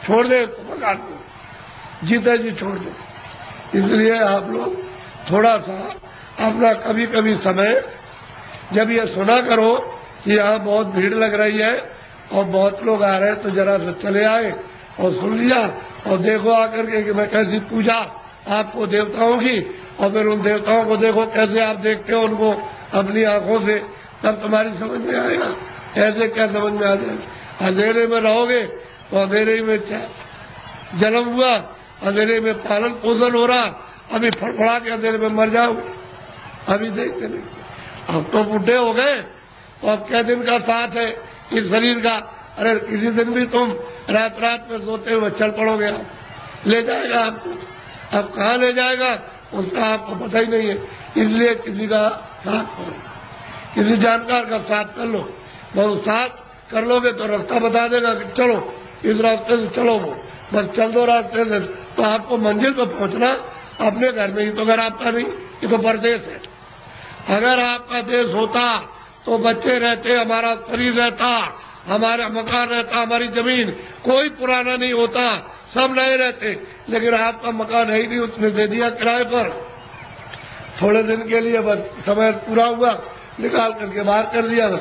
छोड़ दे मकान को, जीते जी छोड़ दे। इसलिए आप लोग थोड़ा सा अपना कभी कभी समय, जब ये सुना करो कि यहाँ बहुत भीड़ लग रही है और बहुत लोग आ रहे हैं, तो जरा से चले आए और सुन लिया और देखो आकर के कि मैं कैसी पूजा आपको देवताओं की, और फिर उन देवताओं को देखो कैसे आप देखते हो उनको अपनी आंखों से, तब तुम्हारी समझ में आएगा। ऐसे क्या समझ में आ जाएगा? अंधेरे में रहोगे तो अंधेरे में जन्म हुआ, अंधेरे में पालन पोषण हो रहा, अभी फड़फड़ा के अंधेरे में मर जाओगे। अभी देखते नहीं, अब तो बूढ़े हो गए तो अब क्या दिन का साथ है इस शरीर का? अरे किसी दिन भी तुम रात रात में सोते हुए चल पड़ोगे, आप ले जाएगा आपको। अब कहाँ ले जाएगा उसका आपको पता ही नहीं है। इसलिए किसी का साथ करो, किसी जानकार का साथ कर लो। बहुत साथ कर लोगे तो रास्ता बता देगा कि चलो इस रास्ते से चलो, वो बस चल दो रास्ते से, तो आपको मंजिल पर पहुंचना अपने घर में ही। तो घर आपका नहीं, ये तो परदेश है। अगर आपका देश होता तो बच्चे रहते, हमारा शरीर रहता, हमारा मकान रहता, हमारी जमीन, कोई पुराना नहीं होता, सब नए रहते। लेकिन आपका मकान है ही नहीं, उसने दे दिया किराए पर, थोड़े दिन के लिए, बस समय पूरा हुआ निकाल करके बाहर कर दिया, बस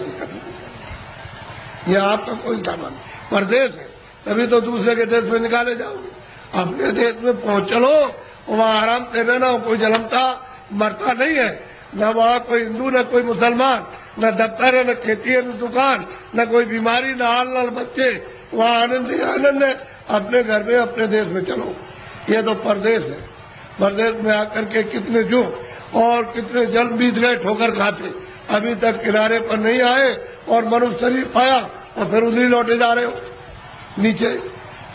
ये आपका कोई सामान परदेश है। तभी तो दूसरे के देश में निकाले जाओगे। अपने देश में पहुंच चलो, वहाँ आराम से रहना, कोई जलमता मरता नहीं है, न वहाँ कोई हिंदू न कोई मुसलमान, न दफ्तर है न खेती है न दुकान, न कोई बीमारी न हाल लाल बच्चे, वहाँ आनंद ही आनंद है। अपने घर में अपने देश में चलो, ये तो परदेश है। परदेश में आकर के कितने जो और कितने जल बीत गए ठोकर खाते, अभी तक किनारे पर नहीं आए और मनुष्य शरीर पाया और फिर उधर लौटे जा रहे हो, नीचे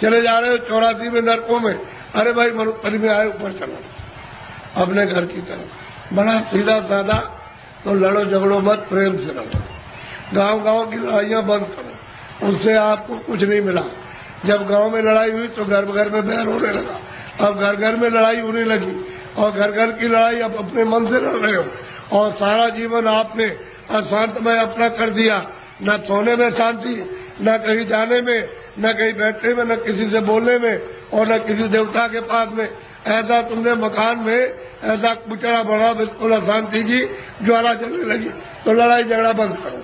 चले जा रहे हो 84 में नरकों में। अरे भाई मनुष्य में आए, ऊपर चलो अपने घर की तरफ, बड़ा सीधा साधा। तो लड़ो झगड़ो मत, प्रेम से रहो। गांव गांव की लड़ाइयां बंद करो, उससे आपको कुछ नहीं मिला। जब गांव में लड़ाई हुई तो घर घर में बैर होने लगा, अब घर घर में लड़ाई होने लगी और घर घर की लड़ाई अब अपने मन से लड़ रहे हो। और सारा जीवन आपने अशांतमय अपना कर दिया, न सोने में शांति, न कहीं जाने में, न कहीं बैठने में, न किसी से बोलने में, और न किसी देवता के पास में। ऐसा तुमने मकान में ऐसा कुचड़ा बड़ा, बिल्कुल अशांति की ज्वाला चलने लगी। तो लड़ाई झगड़ा बंद करो,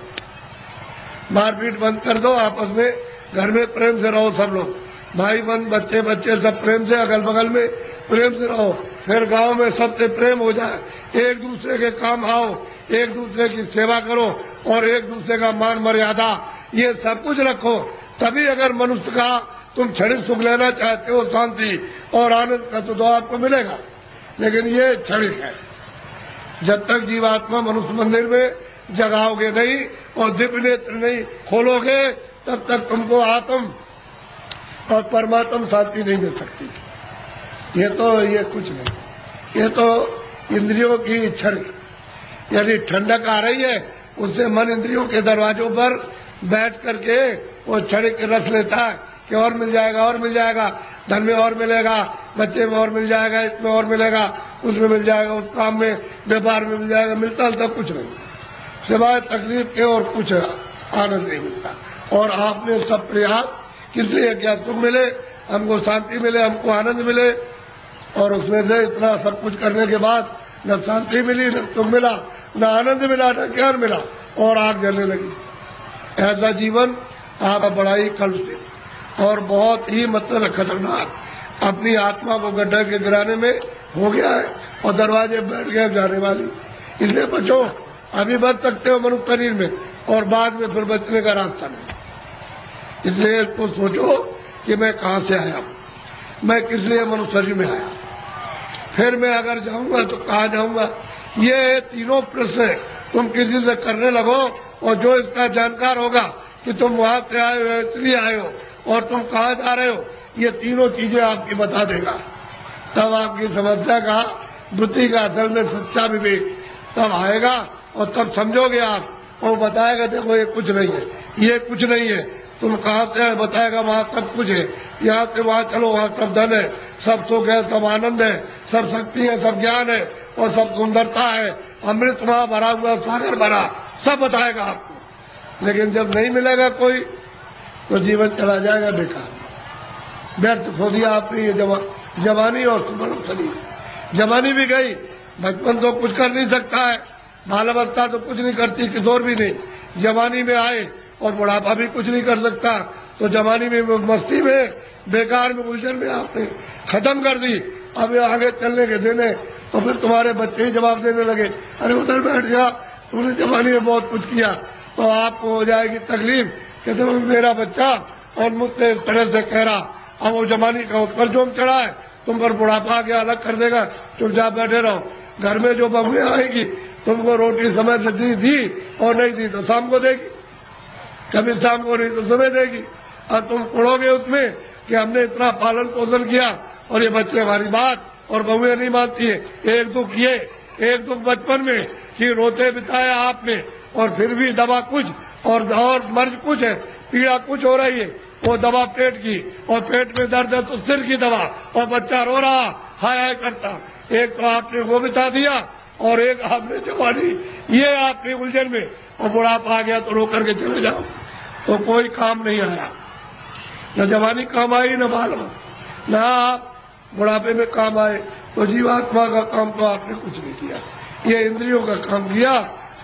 मारपीट बंद कर दो, आपस में घर में प्रेम से रहो। सब लोग भाई बहन बच्चे बच्चे सब प्रेम से, अगल बगल में प्रेम से रहो। फिर गांव में सबसे प्रेम हो जाए, एक दूसरे के काम आओ, एक दूसरे की सेवा करो और एक दूसरे का मान मर्यादा, ये सब कुछ रखो। तभी अगर मनुष्य का तुम क्षणिक सुख लेना चाहते हो, शांति और आनंद का, तो आपको मिलेगा। लेकिन ये क्षणिक है। जब तक जीवात्मा मनुष्य मंदिर में जगाओगे नहीं और दिव्य नेत्र नहीं खोलोगे, तब तक तुमको आत्म और परमात्मा शांति नहीं मिल सकती। ये कुछ नहीं, ये तो इंद्रियों की क्षण, यानी ठंडक आ रही है, उससे मन इंद्रियों के दरवाजों पर बैठ करके वो क्षणिक रस लेता है कि और मिल जाएगा, और मिल जाएगा, धन में और मिलेगा, बच्चे में और मिल जाएगा, इसमें और मिलेगा, उसमें मिल जाएगा, उस काम में व्यापार में मिल जाएगा। मिलता तो कुछ नहीं, सिवाय तकलीफ के और कुछ आनंद नहीं मिलता। और आपने सब प्रयास किस लिए किया? सुख मिले, हमको शांति मिले, हमको आनंद मिले, और उसमें से इतना सब कुछ करने के बाद न शांति मिली, न सुख मिला, न आनंद मिला, न ज्ञान मिला, और आग जलने लगी। ऐसा जीवन आप बड़ा ही कलुषित और बहुत ही मतलब खतरनाक अपनी आत्मा को गड्ढा के गिराने में हो गया है और दरवाजे बैठ गए जाने वाली। इसलिए बचो, अभी बच सकते हो मनुष्य शरीर में और बाद में फिर बचने का रास्ता नहीं। इसलिए इसको सोचो कि मैं कहाँ से आया हूँ, मैं किस लिए मनुष्य शरीर में आया, फिर मैं अगर जाऊंगा तो कहाँ जाऊंगा। ये तीनों प्रश्न तुम किसी से करने लगो और जो इसका जानकार होगा कि तुम वहां से आए हो, इसलिए आए हो और तुम कहाँ जा रहे हो, ये तीनों चीजें आपकी बता देगा। तब आपकी समस्या का, बुद्धि का असल में सच्चा विवेक तब आएगा और तब समझोगे आप, और बताएगा देखो ये कुछ नहीं है, ये कुछ नहीं है, तुम कहाँ से है, बताएगा वहाँ सब कुछ है, यहाँ से वहाँ चलो वहाँ सब धन है, सब सुख है, सब आनंद है, सब शक्ति है, सब ज्ञान है और सब सुंदरता है, अमृत वहाँ भरा हुआ, सागर भरा, सब बताएगा आपको। लेकिन जब नहीं मिलेगा कोई तो जीवन चला जाएगा बेकार, व्यर्थ खो दिया आपने ये जवानी और सुवर्ण शरीर। जवानी भी गई, बचपन तो कुछ कर नहीं सकता है, बाल अवस्था तो कुछ नहीं करती, किशोर भी नहीं, जवानी में आए और बुढ़ापा भी कुछ नहीं कर सकता। तो जवानी में मस्ती में बेकार में उलझन में आपने खत्म कर दी। अब ये आगे चलने के देने तो फिर तुम्हारे बच्चे ही जवाब देने लगे, अरे उधर बैठ गया, तुमने जवानी में बहुत कुछ किया। तो आपको हो जाएगी तकलीफ कि तुम मेरा बच्चा और मुझसे इस तरह से कह रहा, अब वो जवानी का उस पर जोम चढ़ा है, तुम पर बुढ़ापा आ गया, अलग कर देगा, चुपचाप बैठे रहो। घर में जो बहुएं आएगी तुमको रोटी समय से दी और नहीं दी तो शाम को देगी, कभी शाम को नहीं तो सुबह देगी। और तुम उड़ोगे उसमें कि हमने इतना पालन पोषण किया और ये बच्चे हमारी बात और बहुएं नहीं मानती है। एक दुख बचपन में कि रोते बिताया आपने और फिर भी दवा कुछ और मर्ज कुछ है, पीड़ा कुछ हो रही है, वो दवा पेट की और पेट में दर्द है तो सिर की दवा और बच्चा रो रहा हाय हाय करता। एक तो आपने वो बिता दिया और एक आपने जवानी, ये आपने उलझन में, और बुढ़ापा आ गया तो रो करके चले जाओ तो कोई काम नहीं आया, न जवानी काम आई न बाल, न आप बुढ़ापे में काम आए। तो जीवात्मा का काम तो आपने कुछ नहीं किया, ये इंद्रियों का काम किया।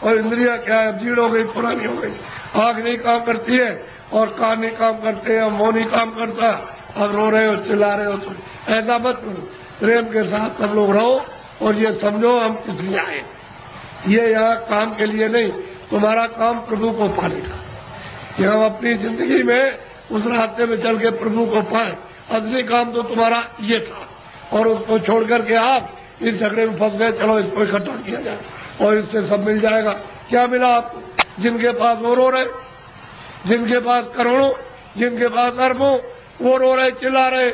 और इंद्रिया क्या है, जीर्ण हो गई, पुरानी हो गई, आँख नहीं काम करती है और कान नहीं काम करते हैं, मुंह नहीं काम करता। अब रो रहे हो, चिल्ला रहे हो, तो ऐसा मत करो, प्रेम के साथ सब लोग रहो और ये समझो हम कुछ नहीं आए, ये यहाँ काम के लिए नहीं, तुम्हारा काम प्रभु को पाने का, कि हम अपनी जिंदगी में उस रास्ते में चल के प्रभु को पाए। असली काम तो तुम्हारा ये था और उसको छोड़ करके आप इस झगड़े में फंस गए, चलो इसको इकट्ठा किया जाए और इससे सब मिल जाएगा। क्या मिला आपको? जिनके पास वो रो रहे, जिनके पास करोड़ों, जिनके पास अरबों, वो रो रहे, चिल्ला रहे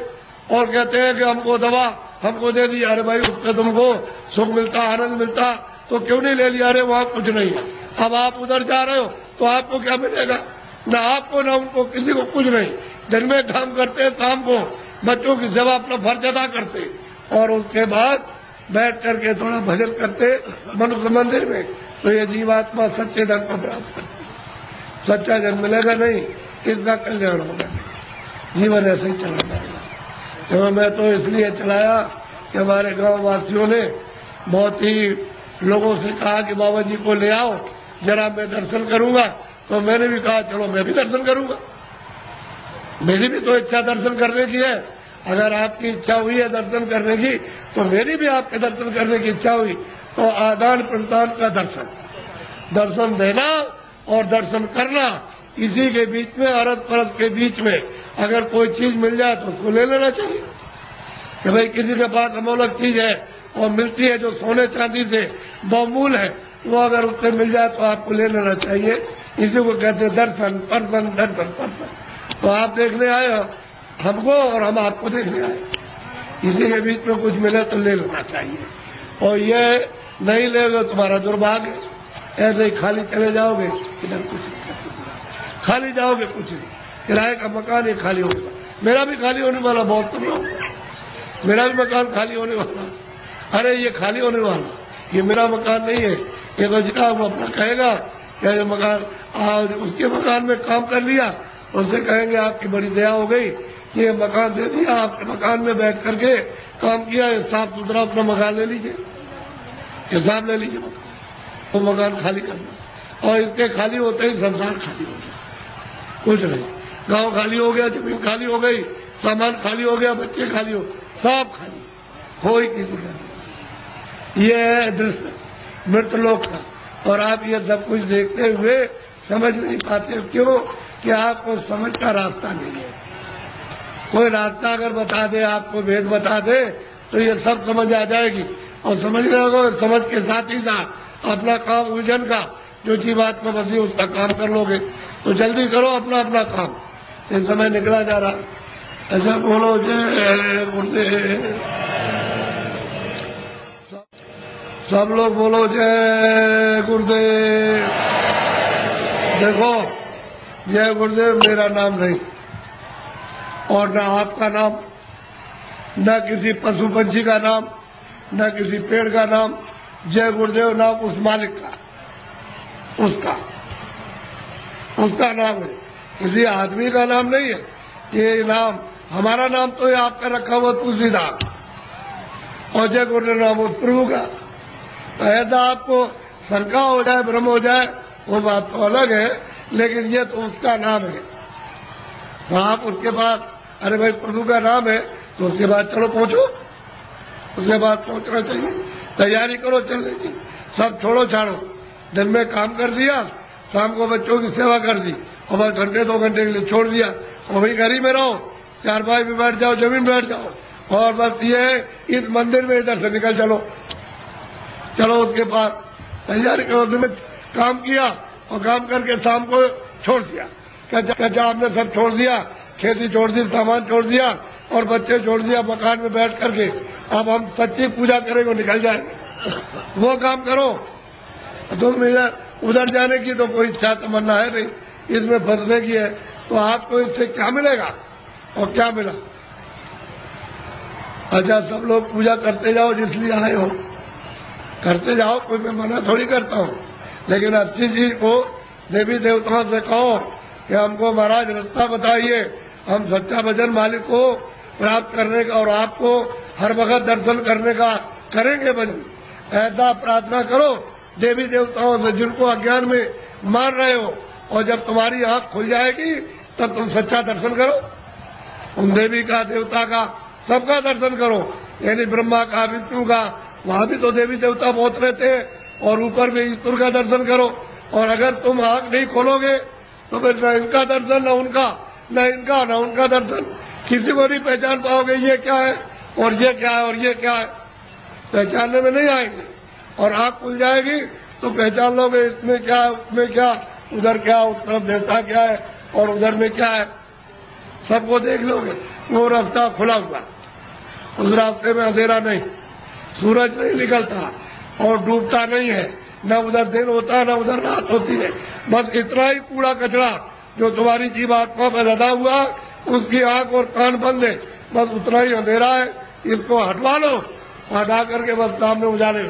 और कहते हैं कि हमको दवा हमको दे दी। अरे भाई उससे तुमको सुख मिलता, आनंद मिलता तो क्यों नहीं ले लिया? अरे वहाँ कुछ नहीं है। अब आप उधर जा रहे हो तो आपको क्या मिलेगा? न आपको न उनको, किसी को कुछ नहीं। दिन में काम करते, शाम को बच्चों की सेवा अपना फर्ज अदा करते और उसके बाद बैठ करके थोड़ा भजन करते मनुष्य मंदिर में, तो ये जीवात्मा सच्चे धन को प्राप्त करती। सच्चा जन्म मिलेगा नहीं, इसका कल्याण होगा, जीवन ऐसे ही चला जाएगा। तो मैं तो इसलिए चलाया कि हमारे गांव वासियों ने बहुत ही लोगों से कहा कि बाबा जी को ले आओ जरा, मैं दर्शन करूंगा। तो मैंने भी कहा चलो मैं भी दर्शन करूंगा, मेरी भी तो इच्छा दर्शन करने की है। अगर आपकी इच्छा हुई है दर्शन करने की तो मेरी भी आपके दर्शन करने की इच्छा हुई। तो आदान प्रदान का दर्शन देना और दर्शन करना, इसी के बीच में, अरद परद के बीच में अगर कोई चीज मिल जाए तो उसको ले लेना चाहिए। कि भाई किसी के पास अमूल्य चीज है और मिलती है जो सोने चांदी से बहुमूल्य है, वो अगर उससे मिल जाए तो आपको ले लेना चाहिए। इसी को कहते हैं दर्शन परसन, दर्शन परसन। तो आप देखने आए हो हमको और हम आपको देखने आए, इसी के बीच में कुछ मिले तो ले लेना चाहिए। और ये नहीं लेगा तुम्हारा दुर्भाग्य, ऐसे ही खाली चले जाओगे, इधर कुछ नहीं, खाली जाओगे कुछ नहीं। किराए का मकान ही खाली होगा, मेरा भी खाली होने वाला, बहुत कम होगा, मेरा भी मकान खाली होने वाला। अरे ये खाली होने वाला, ये मेरा मकान नहीं है, ये तो जितना वो अपना कहेगा क्या ये मकान, उसके मकान में काम कर लिया, उससे कहेंगे आपकी बड़ी दया हो गई, ये मकान दे दिया, आपके मकान में बैठ करके काम किया, साफ सुथरा अपना मकान ले लीजिए, हिसाब ले लीजिए, वो मकान खाली करना। और इसके खाली होते ही संसार खाली हो गया, कुछ नहीं। गांव खाली हो गया, जमीन खाली हो गई, सामान खाली हो गया, बच्चे खाली हो, सब खाली, कोई किसी का नहीं। ये है दृश्य मृतलोक का। और आप ये सब कुछ देखते हुए समझ नहीं पाते, क्यों? कि आपको समझ का रास्ता नहीं है। कोई रास्ता अगर बता दे, आपको भेद बता दे, तो ये सब समझ आ जाएगी। और समझ रहे समझ के साथ ही साथ अपना काम उलझन का जो जीवात्मा बसी उसका काम कर लोगे। तो जल्दी करो अपना अपना काम, ये समय निकला जा रहा। ऐसा बोलो जय गुरुदेव, सब लोग बोलो जय गुरुदेव। देखो जय गुरुदेव मेरा नाम नहीं, और न आपका नाम, न किसी पशु पंछी का नाम, न किसी पेड़ का नाम। जय गुरुदेव नाम उस मालिक का, उसका नाम है, किसी आदमी का नाम नहीं है। ये नाम हमारा नाम तो ये आपका रखा हुआ तुलसीदास, और जय गुरुदेव नाम उस प्रभु का। तो ऐसा आपको शंका हो जाए, भ्रम हो जाए, वो बात तो अलग है, लेकिन ये तो उसका नाम है। तो आप उसके बाद, अरे भाई प्रभु का नाम है, तो उसके बाद चलो पहुंचो, उसके बाद पहुंचना चाहिए, तैयारी करो चलने की। सब छोड़ो छाड़ो, दिन में काम कर दिया, शाम को बच्चों की सेवा कर दी, और बस घंटे 2 घंटे के लिए छोड़ दिया, और वही घर ही में रहो, 4 भाई भी बैठ जाओ, जमीन बैठ जाओ, और बस ये इस मंदिर में इधर से निकल चलो। उसके बाद तैयारी करो, दिन में काम किया, और काम करके शाम को छोड़ दिया। क्या आपने सब छोड़ दिया, खेती छोड़ दी, सामान छोड़ दिया, और बच्चे छोड़ दिया, मकान में बैठ करके अब हम सच्ची पूजा करेंगे, निकल जाएंगे। वो काम करो। तुम उधर जाने की तो कोई इच्छा तमन्ना है नहीं, इसमें फंसने की है, तो आपको इससे क्या मिलेगा और क्या मिला? अच्छा, सब लोग पूजा करते जाओ, जिसलिए आए हो करते जाओ, कोई मैं मना थोड़ी करता हूँ, लेकिन अच्छी चीज को देवी देवताओं से कहो कि हमको महाराज रास्ता बताइए, हम सच्चा भजन मालिक को प्राप्त करने का और आपको हर वक्त दर्शन करने का करेंगे भजन। ऐसा प्रार्थना करो देवी देवताओं से जिनको अज्ञान में मार रहे हो, और जब तुम्हारी आंख खुल जाएगी तब तुम सच्चा दर्शन करो। उन देवी का, देवता का, सबका दर्शन करो, यानी ब्रह्मा का, विष्णु का, वहां भी तो देवी देवता बहुत रहते हैं, और ऊपर में ईश्वर का दर्शन करो। और अगर तुम आंख नहीं खोलोगे तो फिर न इनका दर्शन, न उनका, न इनका, न उनका दर्शन, किसी को नहीं पहचान पाओगे ये क्या है और ये क्या है और ये क्या है, पहचानने में नहीं आएंगे। और आंख खुल जाएगी तो पहचान लोगे, इसमें क्या है, उसमें क्या, उधर क्या, उस तरफ देवता क्या है और उधर में क्या है, सबको देख लोगे। वो रास्ता खुला हुआ, उस रास्ते में अंधेरा नहीं, सूरज नहीं निकलता और डूबता नहीं है, न उधर दिन होता है न उधर रात होती है। बस इतना ही कूड़ा कचरा जो तुम्हारी जीवात्मा में लदा हुआ, उसकी आंख और कान बंद है, बस उतना ही अंधेरा है। इसको हटवा लो, हटा करके बस सामने उजाले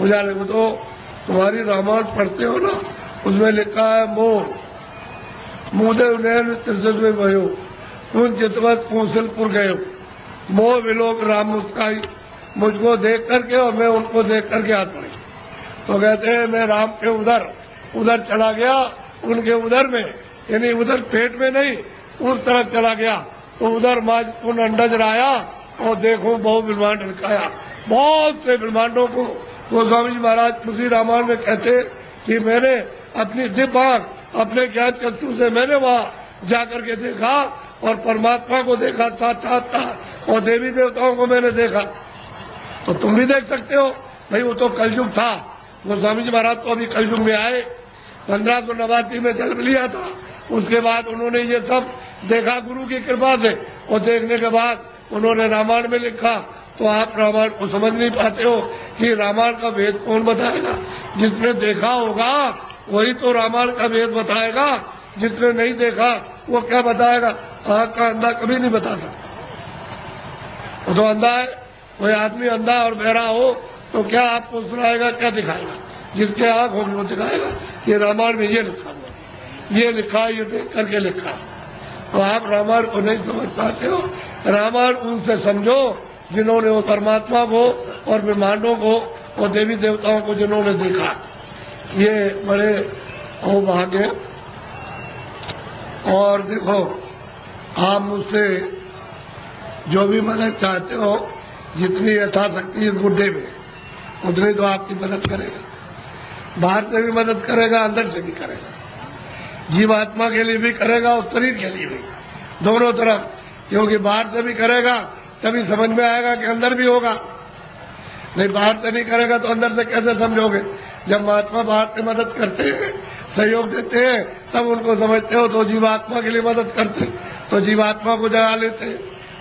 उजाले को। तो तुम्हारी रामायण पढ़ते हो ना, उसमें लिखा है मोह मुदेव नैन त्रिशत में भयो, तुम चितवत कौशलपुर गये, मोह विलोक राम मुस्काई, मुझको देख करके और मैं उनको देख करके हाथ पड़ी। तो कहते हैं मैं राम के उधर चला गया, उनके उधर में, यानी उधर पेट में नहीं, उस तरफ चला गया, तो उधर माजपुन अंडज राया, और देखो बहु ब्रह्मांड दिखाया। बहुत से ब्रह्मांडों को गोस्वामी जी महाराज उसी रामायण में कहते कि मैंने अपनी दिव्य आंख, अपने ज्ञान चक्षु से मैंने वहां जाकर के देखा, और परमात्मा को देखा साक्षात्कार, और देवी देवताओं को मैंने देखा। तो तुम भी देख सकते हो भाई, वो तो कलयुग था। गोस्वामी जी महाराज तो अभी कलयुग में आए, 1589 में जन्म लिया था, उसके बाद उन्होंने ये सब देखा गुरु की कृपा से, और देखने के बाद उन्होंने रामायण में लिखा। तो आप रामायण को समझ नहीं पाते हो कि रामायण का वेद कौन बताएगा? जिसने देखा होगा वही तो रामायण का वेद बताएगा, जिसने नहीं देखा वो क्या बताएगा? आंख का अंधा कभी नहीं बताता, वो तो अंधा है। कोई आदमी अंधा और बहरा हो तो क्या आपको सुनाएगा, क्या दिखाएगा? जिसके आंख होगी वो दिखाएगा। ये रामायण में ये लिखा हुआ, ये लिखा, ये देख करके लिखा। तो आप रामायण को नहीं समझ पाते हो। रामायण उनसे समझो जिन्होंने वो परमात्मा को और ब्रह्मांडों को और देवी देवताओं को जिन्होंने देखा। ये बड़े अभाग्य। और देखो, आप मुझसे जो भी मदद चाहते हो, जितनी यथाशक्ति इस बुढ़े में, उतनी तो आपकी मदद करेगा। बाहर से भी मदद करेगा, अंदर से भी करेगा, जीवात्मा के लिए भी करेगा और शरीर के लिए भी, दोनों तरफ। क्योंकि बाहर से भी करेगा तभी समझ में आएगा कि अंदर भी होगा, नहीं बाहर से नहीं करेगा तो अंदर से कैसे समझोगे? जब महात्मा बाहर से मदद करते हैं, सहयोग देते हैं, तब उनको समझते हो। तो जीवात्मा के लिए मदद करते, तो जीवात्मा को जगा लेते,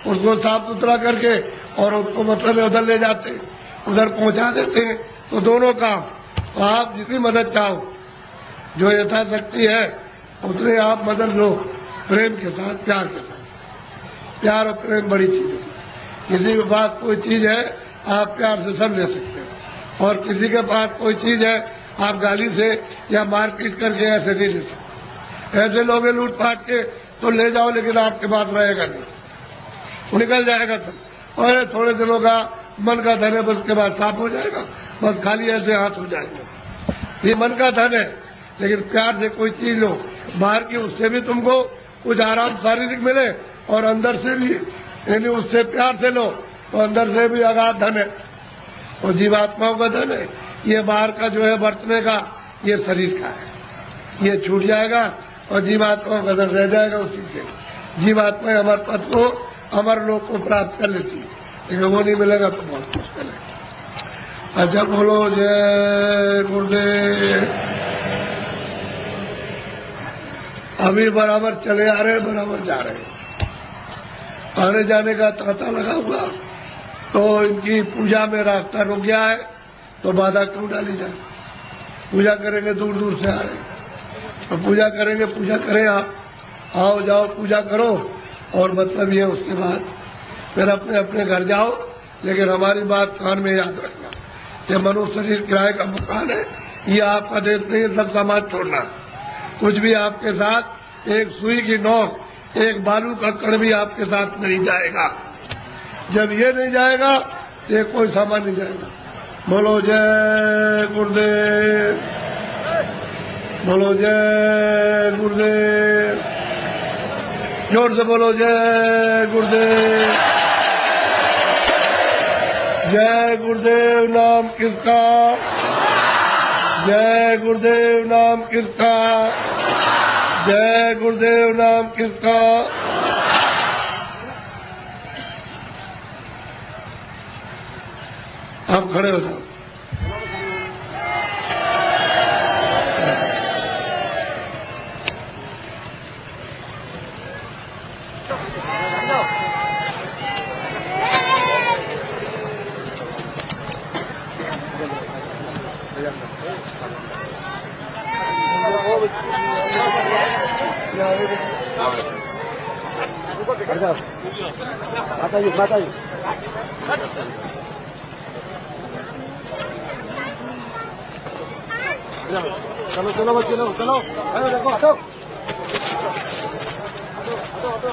उसको साफ सुथरा करके और उसको मतलब उधर ले जाते, उधर पहुंचा देते हैं। तो दोनों काम। तो आप जितनी मदद चाहो, जो यथाशक्ति है उतने आप बदल लो प्रेम के साथ, प्यार के साथ। प्यार और प्रेम बड़ी चीज है। किसी के पास कोई चीज है आप प्यार से सब ले सकते हो, और किसी के पास कोई चीज है आप गाली से या मारपीट करके ऐसे नहीं ले सकते। ऐसे लोग लूटपाट के तो ले जाओ, लेकिन आपके पास रहेगा नहीं, वो निकल जाएगा सब। और थोड़े दिनों का मन का धन है, बस के बाद साफ हो जाएगा, बस खाली ऐसे हाथ हो जाएंगे। ये मन का धन है, लेकिन प्यार से कोई चीज लो बाहर की, उससे भी तुमको कुछ आराम शारीरिक मिले, और अंदर से भी, यानी उससे प्यार से लो तो अंदर से भी अगाध धन है, और जीवात्माओं का धन है। ये बाहर का जो है बरतने का, ये शरीर का है, ये छूट जाएगा और जीवात्माओं का धन रह जाएगा। उसी से जीवात्मा अमर पद को, अमर लोक को प्राप्त कर लेती है, लेकिन वो नहीं मिलेगा तो बहुत मुश्किल है। अच्छा बोलो जय गुरुदेव। अभी बराबर चले आ रहे, बराबर जा रहे हैं, आने जाने का तांता लगा हुआ, तो इनकी पूजा में रास्ता रुक गया है, तो बाधा क्यों डाली जाए। पूजा करेंगे, दूर दूर से आ रहे हैं, तो पूजा करेंगे, पूजा करें आप, आओ जाओ पूजा करो, और मतलब ये उसके बाद फिर अपने अपने घर जाओ। लेकिन हमारी बात कान में याद रखना, ये मनुष्य शरीर किराए का मकान है, ये आपका देश नहीं है, सब समाज छोड़ना। कुछ भी आपके साथ, एक सुई की नोक, एक बालू का कण भी आपके साथ नहीं जाएगा। जब ये नहीं जाएगा तो ये कोई सामान नहीं जाएगा। बोलो जय गुरुदेव, बोलो जय गुरुदेव, जोर से बोलो जय गुरुदेव। जय गुरुदेव नाम किसका, जय गुरुदेव नाम किसका, जय गुरुदेव नाम किसका। आप खड़े हो जाओ। बताइए बताइए। चलो चलो बच्चे लोग चलो, देखो हटो हटो हटो।